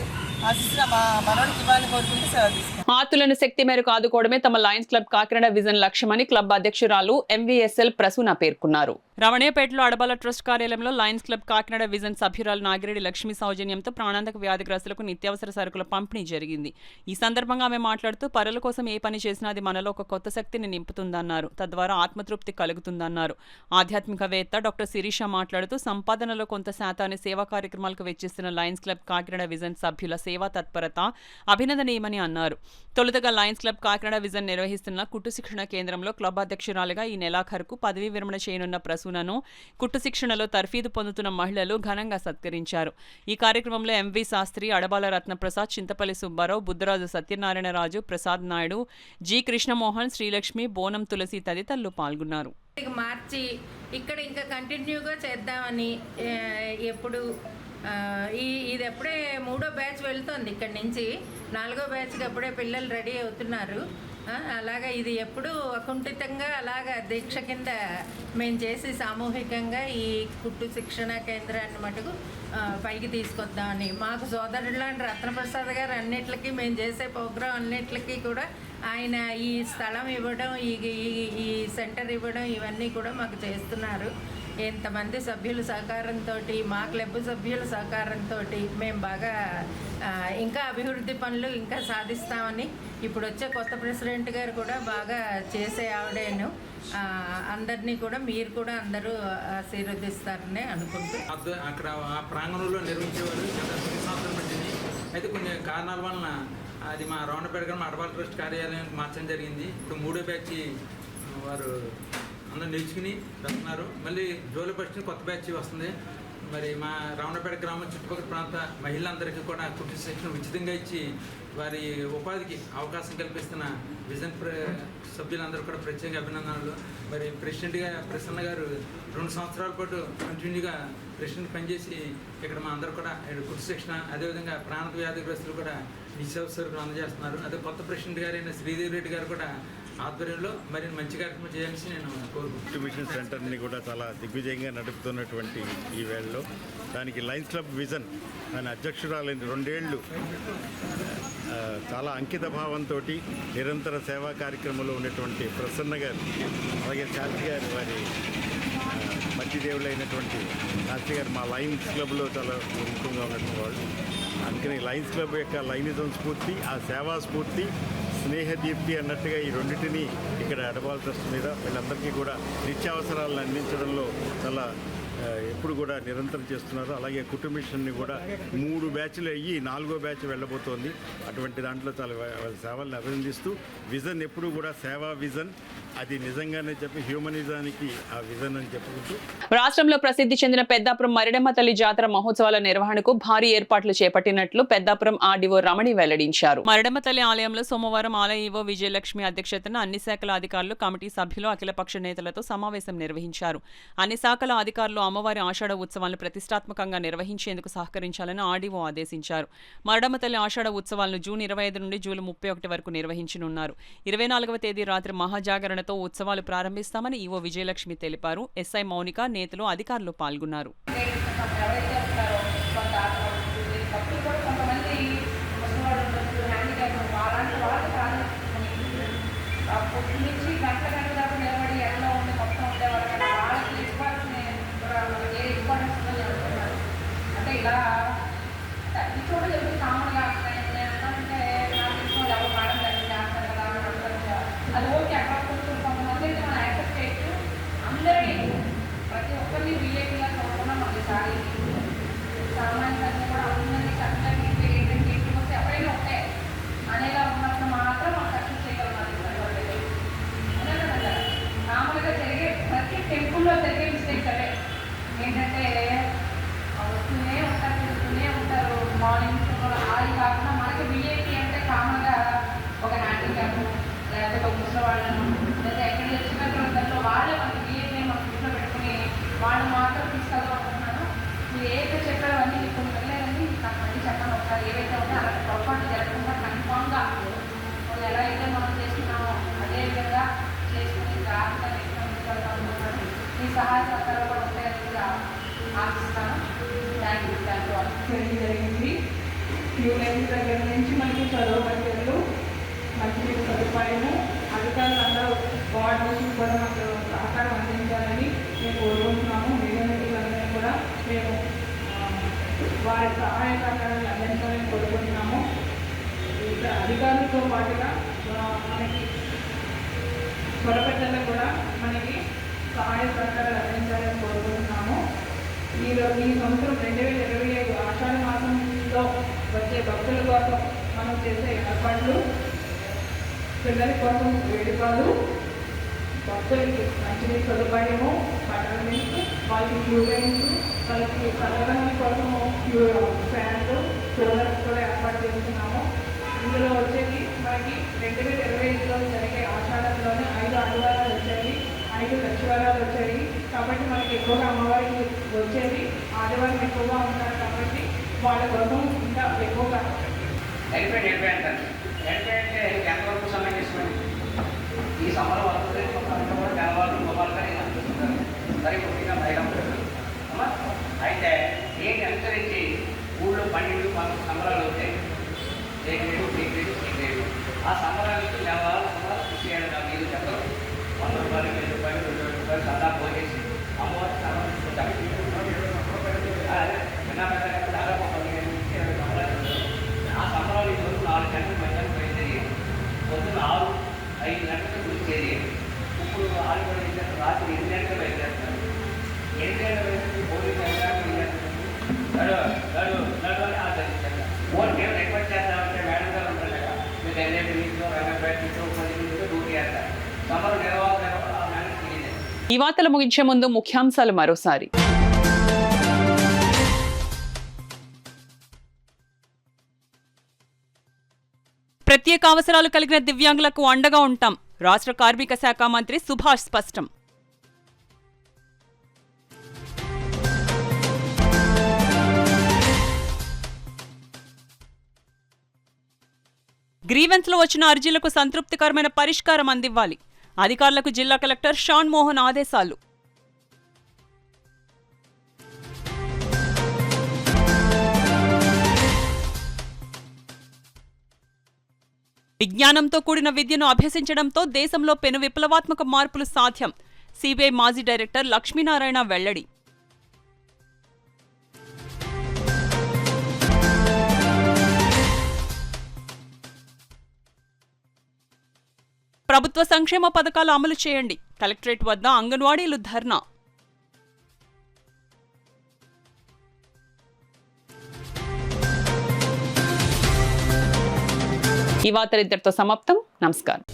ఆశిస్తున్న మా మనోడికి ఇవ్వాలని కోరుకుంటూ సెలవు తీసుకుంటాం. ఆతులను శక్తి మేరకు ఆదుకోవడమే తమ లయన్స్ క్లబ్ కాకినాడ విజన్ లక్ష్యమని క్లబ్ అధ్యక్షురాలు ఎంవీఎస్ఎల్ ప్రసూన పేర్కొన్నారు. రమణయ్యపేటలో అడబాల ట్రస్ట్ కార్యాలయంలో లయన్స్ క్లబ్ కాకినాడ విజన్ సభ్యురాలు నాగిరెడ్డి లక్ష్మి సౌజన్యంతో ప్రాణాంతక వ్యాధిగ్రస్తులకు నిత్యావసర సరుకుల పంపిణీ జరిగింది. ఈ సందర్భంగా ఆమె మాట్లాడుతూ పరుల కోసం ఏ పని చేసినా అది మనలో ఒక కొత్త శక్తిని నింపుతుందన్నారు. తద్వారా ఆత్మతృప్తి కలుగుతుందన్నారు. ఆధ్యాత్మికవేత్త డాక్టర్ శిరీష మాట్లాడుతూ సంపాదనలో కొంత శాతాన్ని సేవా కార్యక్రమాలకు వెచ్చిస్తున్న లయన్స్ క్లబ్ కాకినాడ విజన్ సభ్యుల సేవా తత్పరత అభినందనీయమని అన్నారు. తొలుతగా లయన్స్ క్లబ్ కాకినాడ విజన్ నిర్వహిస్తున్న కుట్టు శిక్షణ కేంద్రంలో క్లబ్ అధ్యక్షురాలుగా ఈ నెలాఖరుకు పదవీ విరమణ చేయనున్న ప్రసూనను కుట్టు శిక్షణలో తర్ఫీదు పొందుతున్న మహిళలు ఘనంగా సత్కరించారు. ఈ కార్యక్రమంలో ఎంవి శాస్త్రి, అడబాల రత్నప్రసాద్, చింతపల్లి సుబ్బారావు, బుద్ధరాజు సత్యనారాయణరాజు, ప్రసాద్ నాయుడు, జి కృష్ణమోహన్, శ్రీలక్ష్మి, బోనం తులసి తదితరులు పాల్గొన్నారు. మార్చి ఇక్కడ ఇంకా కంటిన్యూగా చేద్దామని ఎప్పుడు ఇది ఎప్పుడే 3వ బ్యాచ్ వెళ్తుంది, ఇక్కడి నుంచి 4వ బ్యాచ్కి ఎప్పుడే పిల్లలు రెడీ అవుతున్నారు. అలాగా ఇది ఎప్పుడు అకుంఠితంగా అలాగా దీక్ష కింద మేము చేసి సామూహికంగా ఈ కుట్టు శిక్షణ కేంద్రాన్ని మటుకు పైకి తీసుకొద్దామని మాకు సోదరులాంటి రత్నప్రసాద్ గారు అన్నిటికీ మేము చేసే ప్రోగ్రాం అన్నిటికీ కూడా ఆయన ఈ స్థలం ఇవ్వడం, ఈ సెంటర్ ఇవ్వడం ఇవన్నీ కూడా మాకు చేస్తున్నారు. ఇంతమంది సభ్యుల సహకారంతో, మా క్లబ్ సభ్యుల సహకారంతో మేము బాగా ఇంకా అభివృద్ధి పనులు ఇంకా సాధిస్తామని ఇప్పుడు వచ్చే కొత్త ప్రెసిడెంట్ గారు కూడా బాగా చేసే ఆవిడేను అందరినీ కూడా మీరు కూడా అందరూ ఆశీర్వదిస్తారని అనుకుంటూ అక్కడ ఆ ప్రాంగణంలో నిర్వహించేవారు గత 10 సంవత్సరాలు పట్టింది. అయితే కొన్ని కారణాల వలన అది మా రౌండపేట గ్రామ అడవాల ట్రస్ట్ కార్యాలయానికి మార్చడం జరిగింది. ఇప్పుడు 3వ బ్యాచ్ వారు అందరూ నేర్చుకుని వెళ్తున్నారు. మళ్ళీ జూలై 1 కొత్త బ్యాచ్ వస్తుంది. మరి మా రౌండపేట గ్రామం చుట్టుపక్కల ప్రాంత మహిళలందరికీ కూడా కుటుంబ శిక్షణ ఉచితంగా ఇచ్చి వారి ఉపాధికి అవకాశం కల్పిస్తున్న విజన్ సభ్యులందరూ కూడా ప్రత్యేక అభినందనలు. మరి ప్రెసిడెంట్గా ప్రసన్న గారు 2 సంవత్సరాల పాటు కంటిన్యూగా ప్రెసిడెంట్ పనిచేసి ఇక్కడ మా అందరూ కూడా కుటుంబ శిక్షణ, అదేవిధంగా ప్రాణ వ్యాధిగ్రస్తులు కూడా నిత్యావసర సరుకులు అందజేస్తున్నారు. అదే కొత్త ప్రెసిడెంట్ గారైన శ్రీదేవి రెడ్డి గారు కూడా ఆధ్వర్యంలో మరి మంచి కార్యక్రమం చేయాల్సి నేను కోరుకుంటున్నాను. మిషన్ సెంటర్ని కూడా చాలా దిగ్విజయంగా నడుపుతున్నటువంటి ఈ వేళలో దానికి లయన్స్ క్లబ్ విజన్ దాని అధ్యక్షురాలైన 2 ఏళ్ళు చాలా అంకిత భావంతో నిరంతర సేవా కార్యక్రమంలో ఉన్నటువంటి ప్రసన్న గారు, అలాగే శాంతి గారు, వారి మంచి దేవుళ్ళైనటువంటి శాంతి గారు మా లయన్స్ క్లబ్లో చాలా ముఖ్యంగా ఉన్నటువంటి వాళ్ళు. అందుకని లయన్స్ క్లబ్ యొక్క లైనిజం స్ఫూర్తి, ఆ సేవా స్ఫూర్తి, స్నేహదీప్తి అన్నట్టుగా ఈ రెండింటినీ ఇక్కడ అడవాల్ ట్రస్ట్ మీద వీళ్ళందరికీ కూడా నిత్యావసరాలను అందించడంలో చాలా ఎప్పుడు కూడా నిరంతరం చేస్తున్నారు. అలాగే కుటుంబ మిషన్ని కూడా 3 బ్యాచ్లు అయ్యి 4వ బ్యాచ్ వెళ్ళబోతోంది. అటువంటి దాంట్లో చాలా వాళ్ళ సేవలను అభినందిస్తూ విజన్ ఎప్పుడు కూడా సేవా విజన్, అది నిజంగానే చెప్పి హ్యూమనిజానికి ఆ విజన్ అని చెప్పుకుంటూ రాష్ట్రంలో ప్రసిద్ధి చెందిన పెద్దాపురం మరిడమ్మ తల్లి జాతర మహోత్సవాల నిర్వహణకు భారీ ఏర్పాట్లు చేపట్టినట్లు పెద్దాపురం ఆర్డీఓ రమణి వెల్లడించారు. మరిడమ్మ తల్లి ఆలయంలో సోమవారం ఆలయ ఈవో విజయలక్ష్మి అధ్యక్షతన అన్ని శాఖల అధికారులు, కమిటీ సభ్యులు, అఖిలపక్ష నేతలతో సమావేశం నిర్వహించారు. అన్ని శాఖల అధికారులు అమ్మవారి ఆషాఢ ఉత్సవాలను ప్రతిష్టాత్మకంగా నిర్వహించేందుకు సహకరించాలని ఆర్డీఓ ఆదేశించారు. మరిడమ్మ తల్లి ఆషాఢ ఉత్సవాలను జూన్ 25 నుండి జూలై 31 వరకు నిర్వహించనున్నారు. 24వ తేదీ రాత్రి మహాజాగరణతో ఉత్సవాలు ప్రారంభిస్తామని ఈవో విజయలక్ష్మి తెలిపారు. ఎస్ఐ మౌనిక, నేతలు, అధికారులు పాల్గొన్నారు. దగ్గర నుంచి మనకి చదువు పద్ధతులు, మంచి సదుపాయము, అధికారులందరూ వార్డు నుంచి కూడా మాకు సహకారం అందించాలని మేము కోరుకుంటున్నాము. మీడియాలందరినీ కూడా మేము వారి సహాయ సహకారాన్ని అందించాలని కోరుకుంటున్నాము. అధికారులతో పాటుగా మనకి స్వరపెట్టలకు కూడా మనకి సహాయ సహకారాలు అందించాలని కోరుకుంటున్నాము. ఈ సంవత్సరం 2025 ఆషాఢ మాసంలో వచ్చే భక్తుల కోసం మనం చేసే ఏర్పాట్లు, పిల్లల కోసం వేడుకలు, భక్తులకి మంచినీటి సదుపాయము, బటర్ మిల్క్, వాళ్ళకి క్యూ లైన్స్, వాళ్ళకి చల్లదనం కోసము ఫ్యాన్లు, కూలర్స్ కూడా ఏర్పాటు చేస్తున్నాము. ఇందులో వచ్చేది మనకి 2025లో జరిగే ఆషాఢంలోనే 5 ఆదివారాలు వచ్చాయి, 5 లక్షవారాలు వచ్చాయి. కాబట్టి మనకి ఎక్కువగా అమ్మవారికి వచ్చేది ఆదివారం ఎక్కువగా ఉంటారు. కాబట్టి వాళ్ళ కోసం ఇంకా ఎక్కువగా ఎంతవరకు సమయం తీసుకోండి. ఈ సమ్మర్ వరకు కూడా తెల్లవారు మొబైల్ కానీ సరే ముఖ్యంగా మహిళలు అయితే ఏంటి అనుసరించి ఊళ్ళో 12 సంబరాలు అవుతాయి. ఆ సంబరాలకి తెల్లవారు కృషి చేయడం మీరు చెప్పరు. 100 రూపాయలు, 1000 రూపాయలు, 2000 రూపాయలు సదా పోసేసి అమ్మవారి సమర్పిస్తుంటారు. చిన్న పెద్ద దాదాపు 15-20 సంబరాలు. ఆ సంబరాలు ఈరోజు 4 గంటల మధ్యాహ్నం బయలుదేరి పొద్దున్న 6-5 గంటలకు గురించి ఇప్పుడు 6 ఈ వార్తలు ముగించే ముందు ముఖ్యాంశాలు మరోసారి. ప్రత్యేక అవసరాలు కలిగిన దివ్యాంగులకు అండగా ఉంటాం. రాష్ట్ర కార్మిక శాఖ మంత్రి సుభాష్ స్పష్టం. గ్రీవెన్స్ లో వచ్చిన అర్జీలకు సంతృప్తికరమైన పరిష్కారం అందివ్వాలి. అధికారులకు జిల్లా కలెక్టర్ షాన్ మోహన్ ఆదేశాలు. విజ్ఞానంతో కూడిన విద్యను అభ్యసించడంతో దేశంలో పెను విప్లవాత్మక మార్పులు సాధ్యం. సిబిఐ మాజీ డైరెక్టర్ లక్ష్మీనారాయణ వెల్లడి. ప్రభుత్వ సంక్షేమ పథకాలు అమలు చేయండి. కలెక్టరేట్ వద్ద అంగన్వాడీలు ధర్నా. ఈ వార్తలు ఇంతటితో సమాప్తం. నమస్కారం.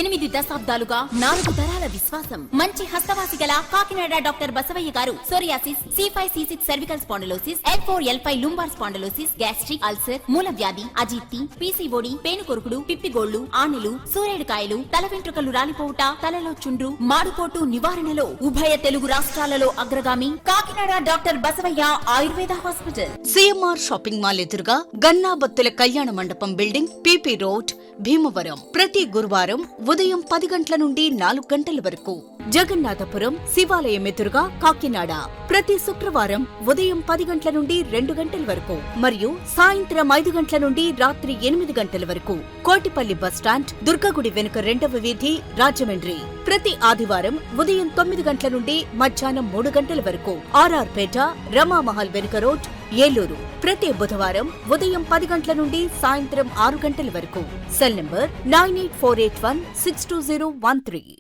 8 దశాబ్దాలుగా 4 తరాల విశ్వాసం. మంచి హస్తవాసి గల Kakinada doctor Basavayya garu psoriasis, C5C6 cervical spondylosis, L4L5 lumbar spondylosis, gastric, ulcer, మూలవ్యాధి, అజీర్తి, పీసీఓడి, పేనుకొరుకుడు, పిప్పిగోళ్లు, ఆనెలు, సూరేడుకాయలు, తల వెంట్రుకలు రాలిపోవుట, తలలో చుండ్రు, మాడుకోటు నివారణలో ఉభయ తెలుగు రాష్ట్రాలలో అగ్రగామి Kakinada doctor Basavayya Ayurveda hospital. CMR shopping mall ఎదురుగా గన్నాబత్తుల కళ్యాణ మండపం బిల్డింగ్, పీపీ రోడ్, భీమవరం. ప్రతి గురువారం ఉదయం 10 గంటల నుండి 4 గంటల వరకు. జగన్నాథపురం శివాలయం ఎదురుగా కాకినాడ. ప్రతి శుక్రవారం ఉదయం 10 గంటల నుండి 2 గంటల వరకు మరియు సాయంత్రం 5 గంటల నుండి రాత్రి 8 గంటల వరకు. కోటిపల్లి బస్టాండ్, దుర్గగుడి వెనుక 2వ వీధి, రాజమండ్రి. ప్రతి ఆదివారం ఉదయం 9 గంటల నుండి మధ్యాహ్నం 3 గంటల వరకు. ఆర్ఆర్ పేట, రమామహల్ వెనుక రోడ్, ఏలూరు. ప్రతి బుధవారం ఉదయం 10 గంటల నుండి సాయంత్రం 6 గంటల వరకు. Cell number 9848162013.